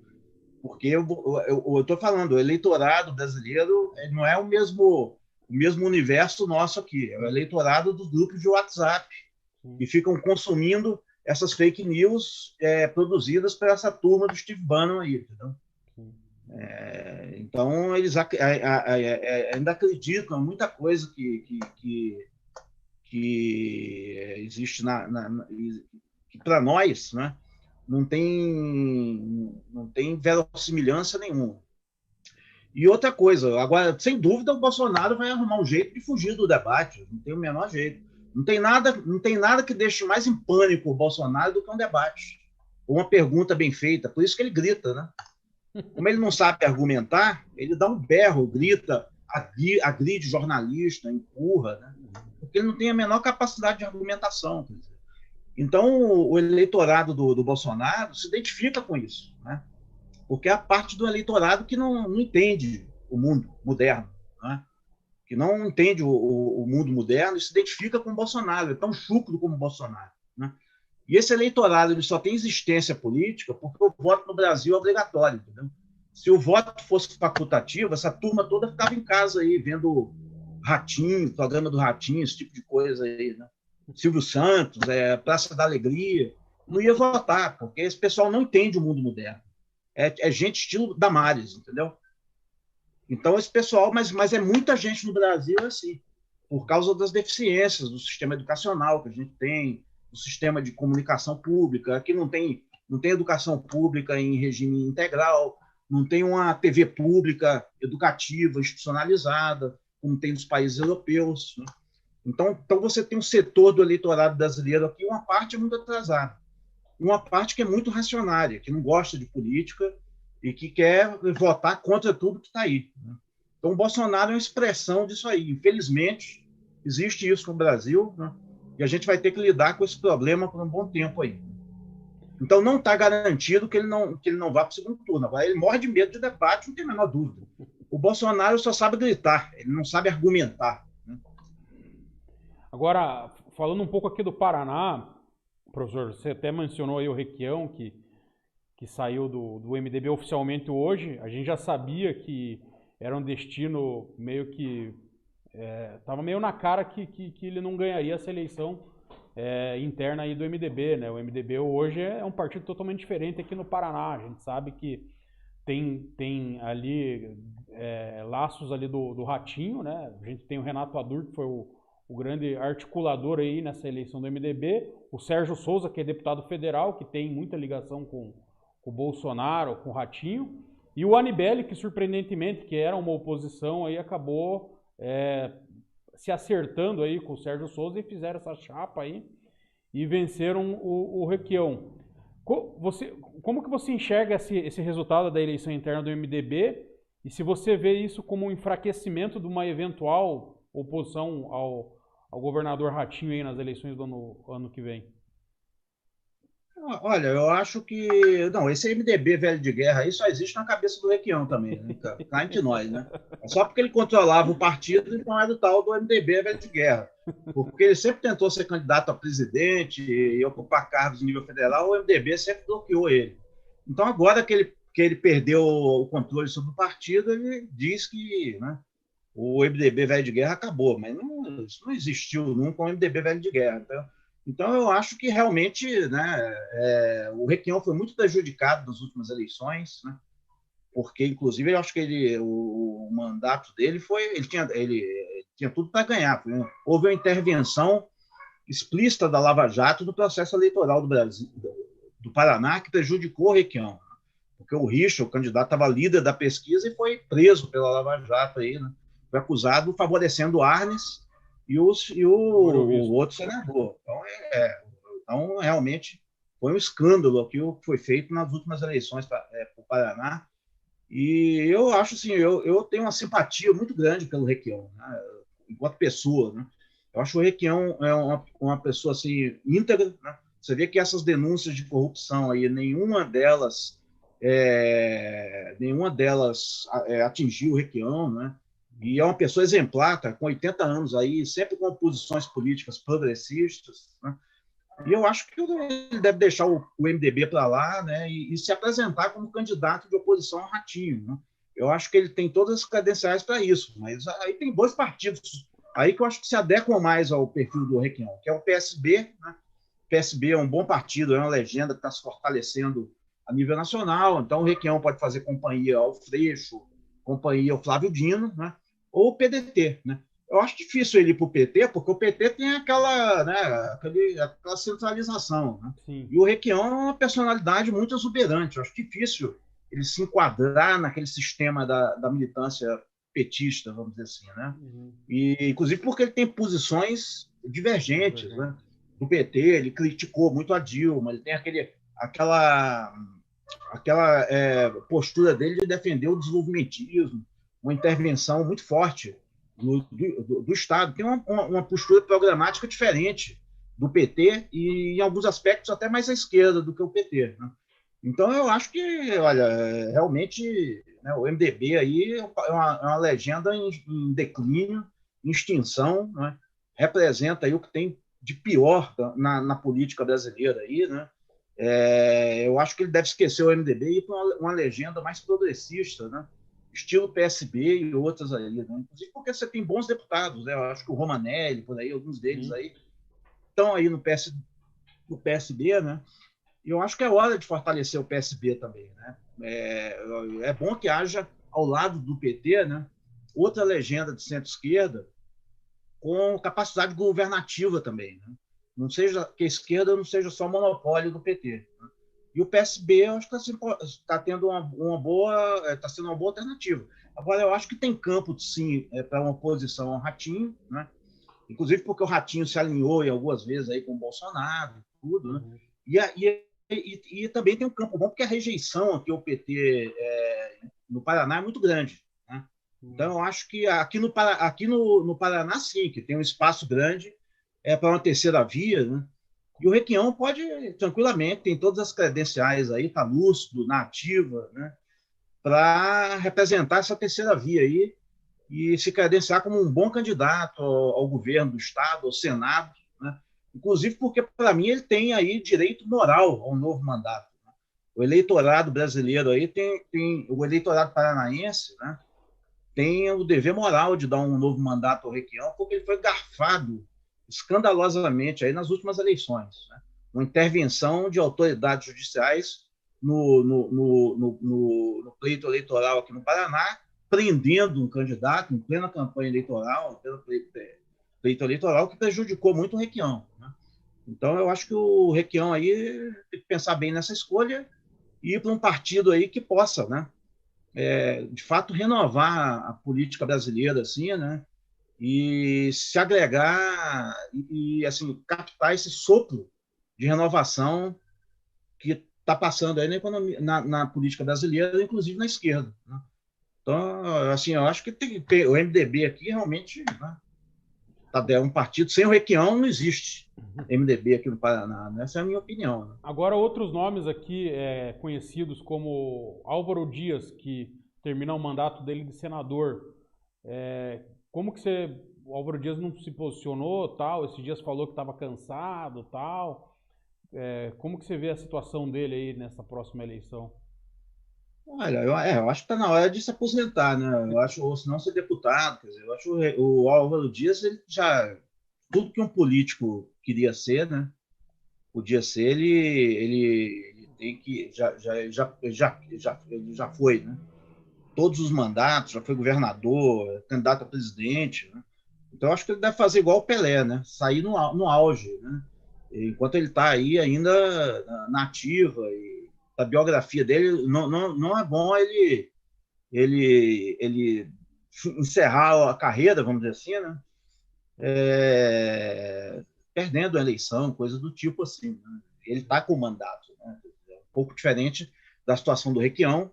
porque eu estou falando, o eleitorado brasileiro não é o mesmo universo nosso aqui. É o eleitorado dos grupos de WhatsApp, que ficam consumindo essas fake news produzidas por essa turma do Steve Bannon aí, entendeu? Então, eles ainda acreditam em muita coisa que existe que para nós, né, não tem verossimilhança nenhuma. E outra coisa, agora, sem dúvida, o Bolsonaro vai arrumar um jeito de fugir do debate, não tem o menor jeito. Não tem nada que deixe mais em pânico o Bolsonaro do que um debate. Ou uma pergunta bem feita. Por isso que ele grita, né? Como ele não sabe argumentar, ele dá um berro, grita, agride jornalista, empurra, né? Porque ele não tem a menor capacidade de argumentação. Então, o eleitorado do Bolsonaro se identifica com isso, né? Porque é a parte do eleitorado que não entende o mundo moderno, né? Que não entende o mundo moderno e se identifica com o Bolsonaro, é tão chucro como o Bolsonaro. Né? E esse eleitorado ele só tem existência política porque o voto no Brasil é obrigatório. Entendeu? Se o voto fosse facultativo, essa turma toda ficava em casa aí, vendo Ratinho, programa do Ratinho, esse tipo de coisa aí. Né? Silvio Santos, Praça da Alegria, não ia votar, porque esse pessoal não entende o mundo moderno. É gente estilo Damares, entendeu? Então, esse pessoal, mas é muita gente no Brasil assim, por causa das deficiências do sistema educacional que a gente tem, do sistema de comunicação pública. Aqui não tem educação pública em regime integral, não tem uma TV pública educativa, institucionalizada, como tem nos países europeus. Né? Então, você tem um setor do eleitorado brasileiro aqui, uma parte é muito atrasada, uma parte que é muito reacionária, que não gosta de política e que quer votar contra tudo que está aí. Né? Então, o Bolsonaro é uma expressão disso aí. Infelizmente, existe isso no Brasil, né? E a gente vai ter que lidar com esse problema por um bom tempo aí. Então, não está garantido que ele não vá para o segundo turno. Agora, ele morre de medo de debate, não tem a menor dúvida. O Bolsonaro só sabe gritar, ele não sabe argumentar. Né? Agora, falando um pouco aqui do Paraná, professor, você até mencionou aí o Requião, que saiu do MDB oficialmente hoje. A gente já sabia que era um destino meio que... Estava meio na cara que ele não ganharia essa eleição interna aí do MDB, né? O MDB hoje é um partido totalmente diferente aqui no Paraná. A gente sabe que tem ali laços ali do Ratinho, né? A gente tem o Renato Adur, que foi o grande articulador aí nessa eleição do MDB, o Sérgio Souza, que é deputado federal, que tem muita ligação com o Bolsonaro, com o Ratinho, e o Anibele, que surpreendentemente, que era uma oposição, aí acabou se acertando aí com o Sérgio Souza e fizeram essa chapa aí e venceram o Requião. Como que você enxerga esse resultado da eleição interna do MDB e se você vê isso como um enfraquecimento de uma eventual oposição ao governador Ratinho aí nas eleições do ano que vem? Olha, eu acho que... Não, esse MDB velho de guerra aí só existe na cabeça do Requião também, né? Cá entre nós, né? É só porque ele controlava o partido, então era o tal do MDB velho de guerra. Porque ele sempre tentou ser candidato a presidente e ocupar cargos em nível federal, o MDB sempre bloqueou ele. Então, agora que ele perdeu o controle sobre o partido, ele diz que, né, o MDB velho de guerra acabou, mas isso não existiu nunca um MDB velho de guerra. Então, eu acho que realmente, né, o Requião foi muito prejudicado nas últimas eleições, né, porque, inclusive, eu acho que o mandato dele ele tinha tudo para ganhar. Houve uma intervenção explícita da Lava Jato no processo eleitoral do Brasil, do Paraná, que prejudicou o Requião, porque o Richa, o candidato, estava líder da pesquisa e foi preso pela Lava Jato aí, né, foi acusado favorecendo o Arnes e o outro senador. Então, realmente, foi um escândalo que foi feito nas últimas eleições para o Paraná. E eu acho assim, eu tenho uma simpatia muito grande pelo Requião, né, enquanto pessoa. Né? Eu acho que o Requião é uma pessoa assim, íntegra. Né? Você vê que essas denúncias de corrupção aí, nenhuma delas atingiu o Requião, né? E é uma pessoa exemplar, tá, com 80 anos aí, sempre com posições políticas progressistas, né? E eu acho que ele deve deixar o MDB para lá, né, e se apresentar como candidato de oposição ao Ratinho. Né? Eu acho que ele tem todas as credenciais para isso, mas aí tem dois partidos aí que eu acho que se adequam mais ao perfil do Requião, que é o PSB. Né? O PSB é um bom partido, é uma legenda que está se fortalecendo a nível nacional, então o Requião pode fazer companhia ao Freixo, companhia ao Flávio Dino, né? Ou o PDT. Né? Eu acho difícil ele ir para o PT, porque o PT tem aquela centralização. Né? E o Requião é uma personalidade muito exuberante. Eu acho difícil ele se enquadrar naquele sistema da militância petista, vamos dizer assim. Né? E, inclusive porque ele tem posições divergentes. Né? Do PT, ele criticou muito a Dilma, ele tem aquela postura dele de defender o desenvolvimentismo, uma intervenção muito forte do Estado. Tem uma postura programática diferente do PT e, em alguns aspectos, até mais à esquerda do que o PT. Né? Então, eu acho que, olha, realmente, né, o MDB aí é uma legenda em declínio, em extinção, né? Representa aí o que tem de pior na política brasileira aí, né? Eu acho que ele deve esquecer o MDB e ir para uma legenda mais progressista, né? Estilo PSB e outras aí, né? Inclusive porque você tem bons deputados, né? Eu acho que o Romanelli, por aí, alguns deles aí, estão aí no PSB, né? E eu acho que é hora de fortalecer o PSB também, né? É bom que haja, ao lado do PT, né, outra legenda de centro-esquerda com capacidade governativa também, né? Não seja que a esquerda não seja só monopólio do PT, né? E o PSB, eu acho que está tendo está sendo uma boa alternativa. Agora, eu acho que tem campo, sim, para uma oposição ao Ratinho, né? Inclusive porque o Ratinho se alinhou em algumas vezes aí com o Bolsonaro, tudo, né? E também tem um campo bom, porque a rejeição aqui ao PT no Paraná é muito grande, né? Então, eu acho que aqui no Paraná, sim, que tem um espaço grande para uma terceira via, né? E o Requião pode, tranquilamente, tem todas as credenciais aí, está lúcido, na ativa, né, para representar essa terceira via aí e se credenciar como um bom candidato ao governo do Estado, ao Senado, né? Inclusive porque, para mim, ele tem aí direito moral ao novo mandato. Né? O eleitorado brasileiro aí o eleitorado paranaense, né, tem o dever moral de dar um novo mandato ao Requião, porque ele foi garfado escandalosamente aí nas últimas eleições, né? Uma intervenção de autoridades judiciais no pleito eleitoral aqui no Paraná, prendendo um candidato em plena campanha eleitoral, em pleno pleito eleitoral, que prejudicou muito o Requião, né? Então, eu acho que o Requião aí tem que pensar bem nessa escolha e ir para um partido aí que possa, né, de fato, renovar a política brasileira, assim, né? E se agregar e assim, captar esse sopro de renovação que está passando aí na economia, na política brasileira, inclusive na esquerda, né? Então, assim, eu acho que o MDB aqui realmente, né, é um partido sem o Requião, não existe MDB aqui no Paraná, né? Essa é a minha opinião, né? Agora, outros nomes aqui conhecidos como Álvaro Dias, que termina o mandato dele de senador. Como que o Álvaro Dias não se posicionou, tal? Esses dias falou que estava cansado, tal. Como que você vê a situação dele aí nessa próxima eleição? Olha, eu acho que está na hora de se aposentar, né? Eu acho, ou se não ser deputado, quer dizer, eu acho o Álvaro Dias, ele já tudo que um político queria ser, né? Podia ser, ele tem que ele já foi, né? Todos os mandatos, já foi governador, candidato a presidente, né? Então, eu acho que ele deve fazer igual o Pelé, né? Sair no auge, né? Enquanto ele está aí ainda na ativa, e a biografia dele, não é bom ele encerrar a carreira, vamos dizer assim, né? Perdendo a eleição, coisa do tipo assim, né? Ele está com o mandato, né? É um pouco diferente da situação do Requião,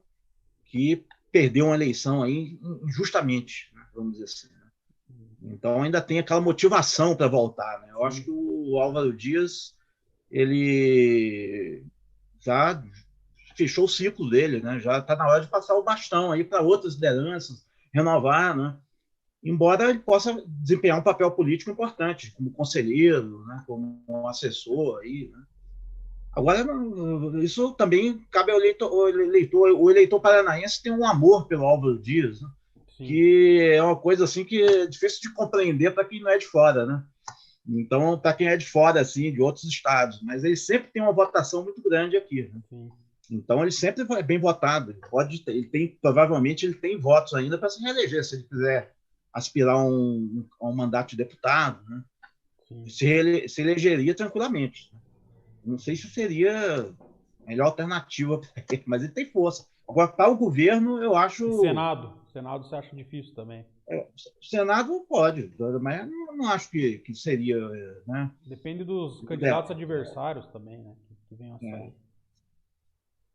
que perdeu uma eleição aí injustamente, né? Vamos dizer assim. Então ainda tem aquela motivação para voltar, né? Eu acho que o Álvaro Dias, ele já fechou o ciclo dele, né? Já está na hora de passar o bastão aí para outras lideranças, renovar, né? Embora ele possa desempenhar um papel político importante, como conselheiro, né? Como um assessor aí, né? Agora, isso também cabe ao eleitor. O eleitor paranaense tem um amor pelo Álvaro Dias, né? Que é uma coisa assim que é difícil de compreender para quem não é de fora, né? Então, para quem é de fora, assim, de outros estados, mas ele sempre tem uma votação muito grande aqui, né? Então, ele sempre é bem votado. Provavelmente ele tem votos ainda para se reeleger, se ele quiser aspirar a um mandato de deputado, né? Se elegeria tranquilamente. Não sei se seria a melhor alternativa, mas ele tem força. Agora, para o governo, eu acho... Senado você acha difícil também? O Senado pode, mas não acho que seria, né? Depende dos candidatos adversários também, né? Que venham a sair.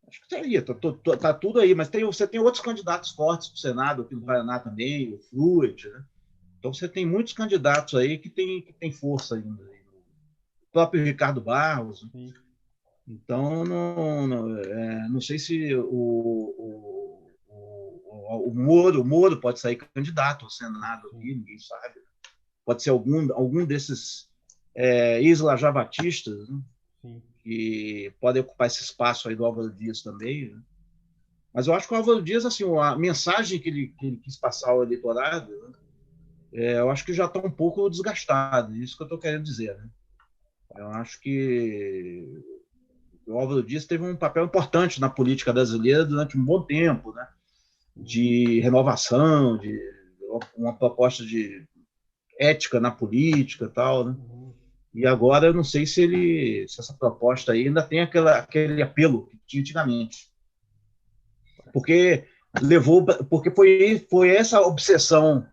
Acho que seria, tá tudo aí, mas você tem outros candidatos fortes para o Senado, aqui no Paraná também, o Fluid, né? Então você tem muitos candidatos aí que tem força ainda. O próprio Ricardo Barros. Sim. Então, não sei se o Moro pode sair candidato ao Senado aqui, ninguém sabe. Pode ser algum desses ex-lajavatistas, né? Que podem ocupar esse espaço aí do Álvaro Dias também, né? Mas eu acho que o Álvaro Dias, assim, a mensagem que ele quis passar ao eleitorado, né, eu acho que já está um pouco desgastado, isso que eu estou querendo dizer, né? Eu acho que o Álvaro Dias teve um papel importante na política brasileira durante um bom tempo, né? De renovação, de uma proposta de ética na política e tal, né? E agora eu não sei se essa proposta aí ainda tem aquele apelo que tinha antigamente. Porque foi essa obsessão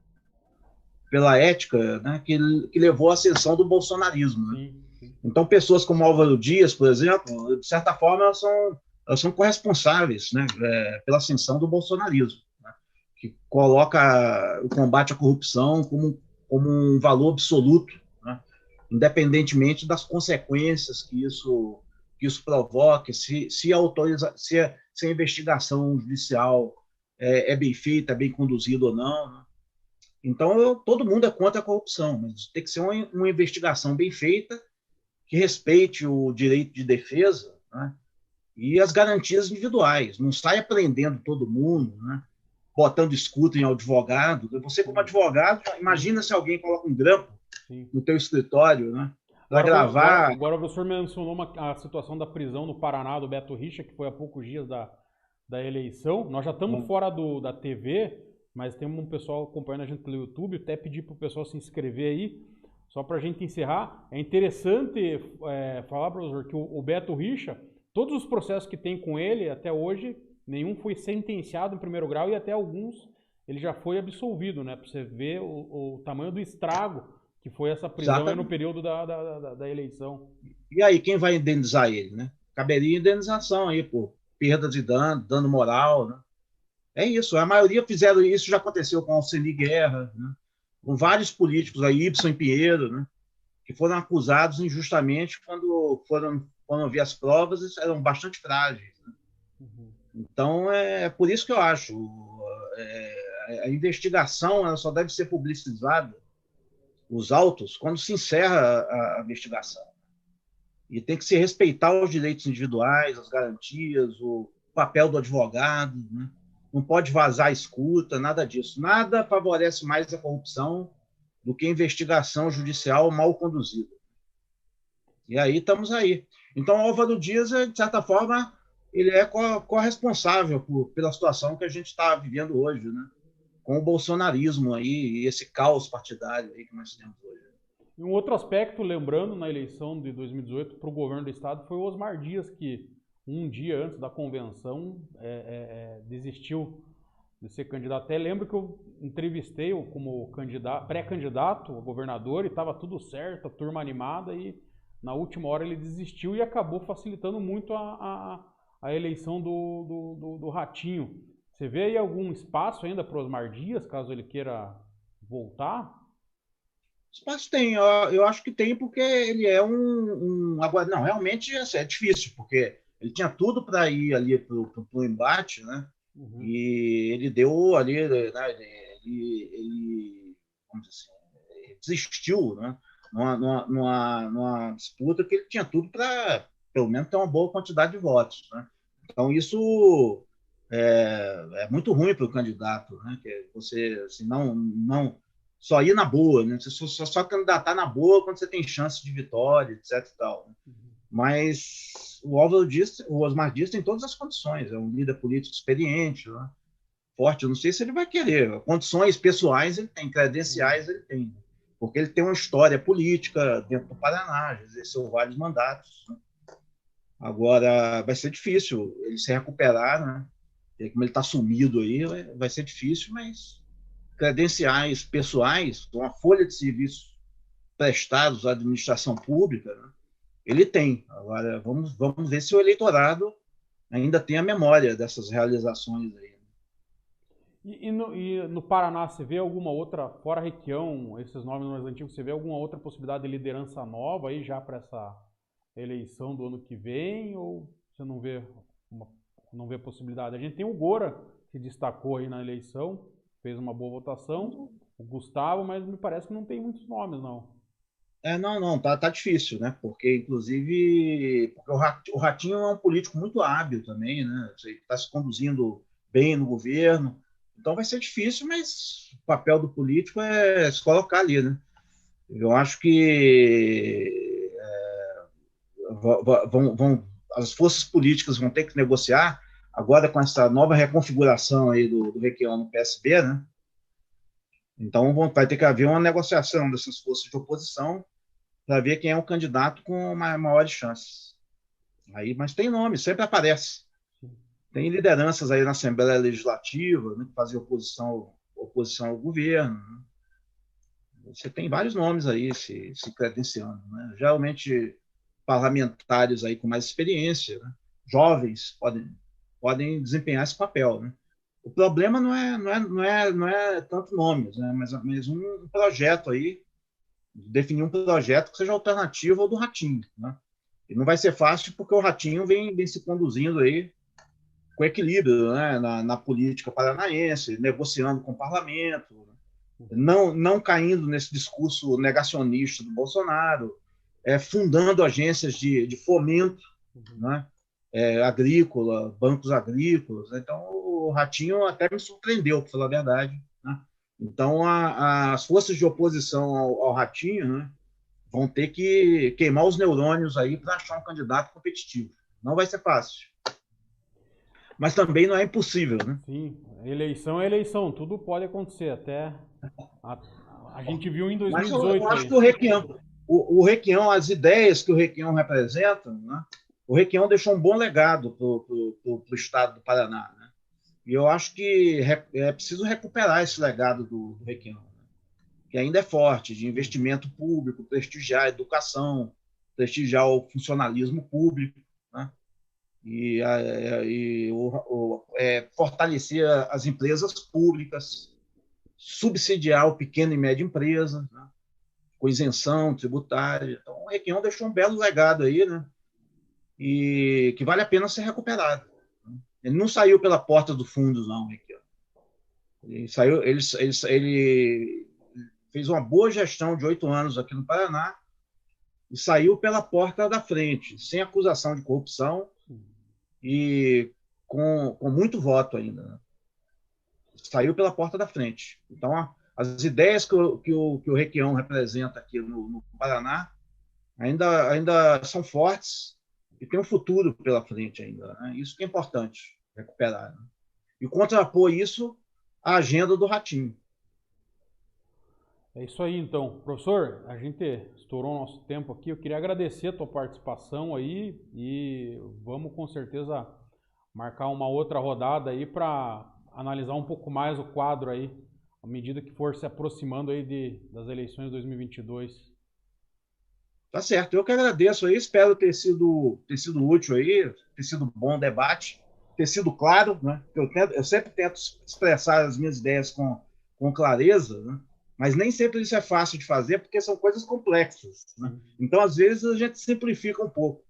pela ética, né, que levou à ascensão do bolsonarismo, né? Sim, sim. Então, pessoas como Álvaro Dias, por exemplo, de certa forma, elas são corresponsáveis, né, pela ascensão do bolsonarismo, né, que coloca o combate à corrupção como um valor absoluto, né, independentemente das consequências que isso provoque, se a investigação judicial é bem feita, é bem conduzida ou não, né? Então, todo mundo é contra a corrupção, mas tem que ser uma investigação bem feita, que respeite o direito de defesa, né, e as garantias individuais. Não saia prendendo todo mundo, né, botando escuta em advogado. Você, como advogado, imagina se alguém coloca um grampo Sim. no teu escritório, né, para Agora, gravar. agora o professor mencionou a situação da prisão no Paraná do Beto Richa, que foi há poucos dias da eleição. Nós já estamos fora da TV, mas tem um pessoal acompanhando a gente pelo YouTube. Até pedir para o pessoal se inscrever aí, só para a gente encerrar. É interessante falar, professor, que o Beto Richa, todos os processos que tem com ele até hoje, nenhum foi sentenciado em primeiro grau e até alguns ele já foi absolvido, né? Para você ver o tamanho do estrago que foi essa prisão aí no Exatamente. período da eleição. E aí, quem vai indenizar ele, né? Caberia indenização aí por perda de dano moral, né? É isso. A maioria fizeram isso, já aconteceu com Alceni Guerra, né, com vários políticos aí, Ibsen Pinheiro, né, que foram acusados injustamente quando ver as provas, eram bastante frágeis, né? Uhum. Então, é por isso que eu acho a investigação ela só deve ser publicizada, os autos, quando se encerra a investigação. E tem que se respeitar os direitos individuais, as garantias, o papel do advogado, né? Não pode vazar a escuta, nada disso. Nada favorece mais a corrupção do que a investigação judicial mal conduzida. E aí estamos aí. Então, o Álvaro Dias, de certa forma, ele é corresponsável pela situação que a gente está vivendo hoje, né? Com o bolsonarismo aí e esse caos partidário aí que nós temos hoje. E um outro aspecto, lembrando, na eleição de 2018 para o governo do estado, foi o Osmar Dias, que um dia antes da convenção desistiu de ser candidato. Até lembro que eu entrevistei-o como pré-candidato a governador e estava tudo certo, a turma animada, e na última hora ele desistiu e acabou facilitando muito a eleição do Ratinho. Você vê aí algum espaço ainda para o Osmar Dias, caso ele queira voltar? Espaço tem, eu acho que tem, porque ele é agora, não, realmente é difícil, porque ele tinha tudo para ir ali para o embate, né? Uhum. E ele deu ali, né? Vamos dizer assim, ele desistiu, né? Numa disputa que ele tinha tudo para, pelo menos, ter uma boa quantidade de votos, né? Então, isso é muito ruim para o candidato, né? Que você, assim, não só ir na boa, né? Você só candidatar na boa quando você tem chance de vitória, etc. E tal, né? Mas o Osmar Dias tem todas as condições, é um líder político experiente, né? Forte. Eu não sei se ele vai querer. Condições pessoais ele tem, credenciais ele tem, porque ele tem uma história política dentro do Paraná, já exerceu vários mandatos, né? Agora, vai ser difícil ele se recuperar, né? E como ele está sumido aí, vai ser difícil, mas credenciais pessoais, uma folha de serviços prestados à administração pública, né, ele tem. Agora, vamos ver se o eleitorado ainda tem a memória dessas realizações aí. E no Paraná, você vê alguma outra, fora Requião, esses nomes mais antigos, você vê alguma outra possibilidade de liderança nova aí já para essa eleição do ano que vem? Ou você não vê possibilidade? A gente tem o Gora, que destacou aí na eleição, fez uma boa votação, o Gustavo, mas me parece que não tem muitos nomes, não. Não, tá difícil, né? Porque, inclusive, porque o Ratinho é um político muito hábil também, né? Está se conduzindo bem no governo. Então vai ser difícil, mas o papel do político é se colocar ali, né? Eu acho que as forças políticas vão ter que negociar agora com essa nova reconfiguração aí do Requião no PSB, né? Então vai ter que haver uma negociação dessas forças de oposição para ver quem é o candidato com maiores chances. Aí, mas tem nome, sempre aparece. Tem lideranças aí na Assembleia Legislativa, né, que fazem oposição ao governo. Né? Você tem vários nomes aí se credenciando. Né? Geralmente parlamentares aí com mais experiência, né? Jovens podem desempenhar esse papel. Né? O problema não é tanto nomes, né? mas um projeto aí, definir um projeto que seja alternativo ao do Ratinho. Né? E não vai ser fácil porque o Ratinho vem se conduzindo aí com equilíbrio, né? na política paranaense, negociando com o parlamento, né? não caindo nesse discurso negacionista do Bolsonaro, fundando agências de fomento, né? Agrícola, bancos agrícolas. Né? Então, o Ratinho até me surpreendeu, para falar a verdade. Né? Então, as forças de oposição ao Ratinho, né, vão ter que queimar os neurônios aí para achar um candidato competitivo. Não vai ser fácil. Mas também não é impossível, né? Sim, eleição é eleição, tudo pode acontecer, até a gente viu em Mas 2018. eu acho que o Requião, as ideias que o Requião representa, né? O Requião deixou um bom legado para o estado do Paraná, né? E eu acho que é preciso recuperar esse legado do Requião, né? Que ainda é forte, de investimento público, prestigiar a educação, prestigiar o funcionalismo público, né? E fortalecer as empresas públicas, subsidiar o pequeno e média empresa, né? Com isenção tributária. Então, o Requião deixou um belo legado aí, né? E que vale a pena ser recuperado. Ele não saiu pela porta do fundo, não, Requião. Ele fez uma boa gestão de 8 anos aqui no Paraná e saiu pela porta da frente, sem acusação de corrupção e com muito voto ainda. Né? Saiu pela porta da frente. Então, as ideias que o Requião representa aqui no Paraná ainda são fortes e tem um futuro pela frente ainda. Né? Isso que é importante recuperar. Né? E contrapor isso à agenda do Ratinho. É isso aí, então. Professor, a gente estourou o nosso tempo aqui. Eu queria agradecer a tua participação aí e vamos com certeza marcar uma outra rodada aí para analisar um pouco mais o quadro aí, à medida que for se aproximando aí das eleições de 2022. Tá certo. Eu que agradeço aí. Espero ter sido útil aí, ter sido bom o debate, ter sido claro, né? Eu sempre tento expressar as minhas ideias com clareza, né? Mas nem sempre isso é fácil de fazer, porque são coisas complexas. Né? Então, às vezes, a gente simplifica um pouco.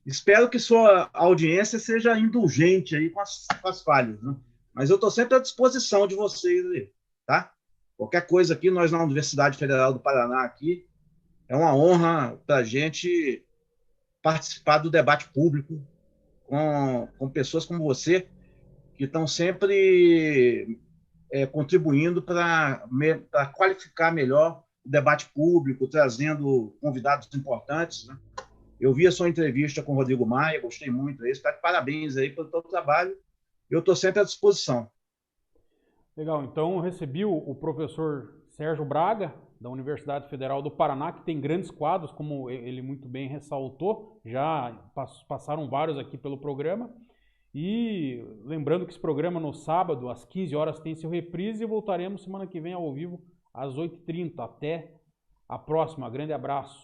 Espero que sua audiência seja indulgente aí com as falhas. Né? Mas eu estou sempre à disposição de vocês aí, tá? Qualquer coisa aqui, nós na Universidade Federal do Paraná aqui, é uma honra para a gente participar do debate público com pessoas como você, que estão sempre contribuindo para qualificar melhor o debate público, trazendo convidados importantes. Né? Eu vi a sua entrevista com o Rodrigo Maia, gostei muito. Está de parabéns aí pelo seu trabalho. Eu estou sempre à disposição. Legal, então eu recebi o professor Sérgio Braga, da Universidade Federal do Paraná, que tem grandes quadros, como ele muito bem ressaltou, já passaram vários aqui pelo programa. E lembrando que esse programa no sábado, às 15 horas, tem seu reprise e voltaremos semana que vem ao vivo às 8h30. Até a próxima. Grande abraço.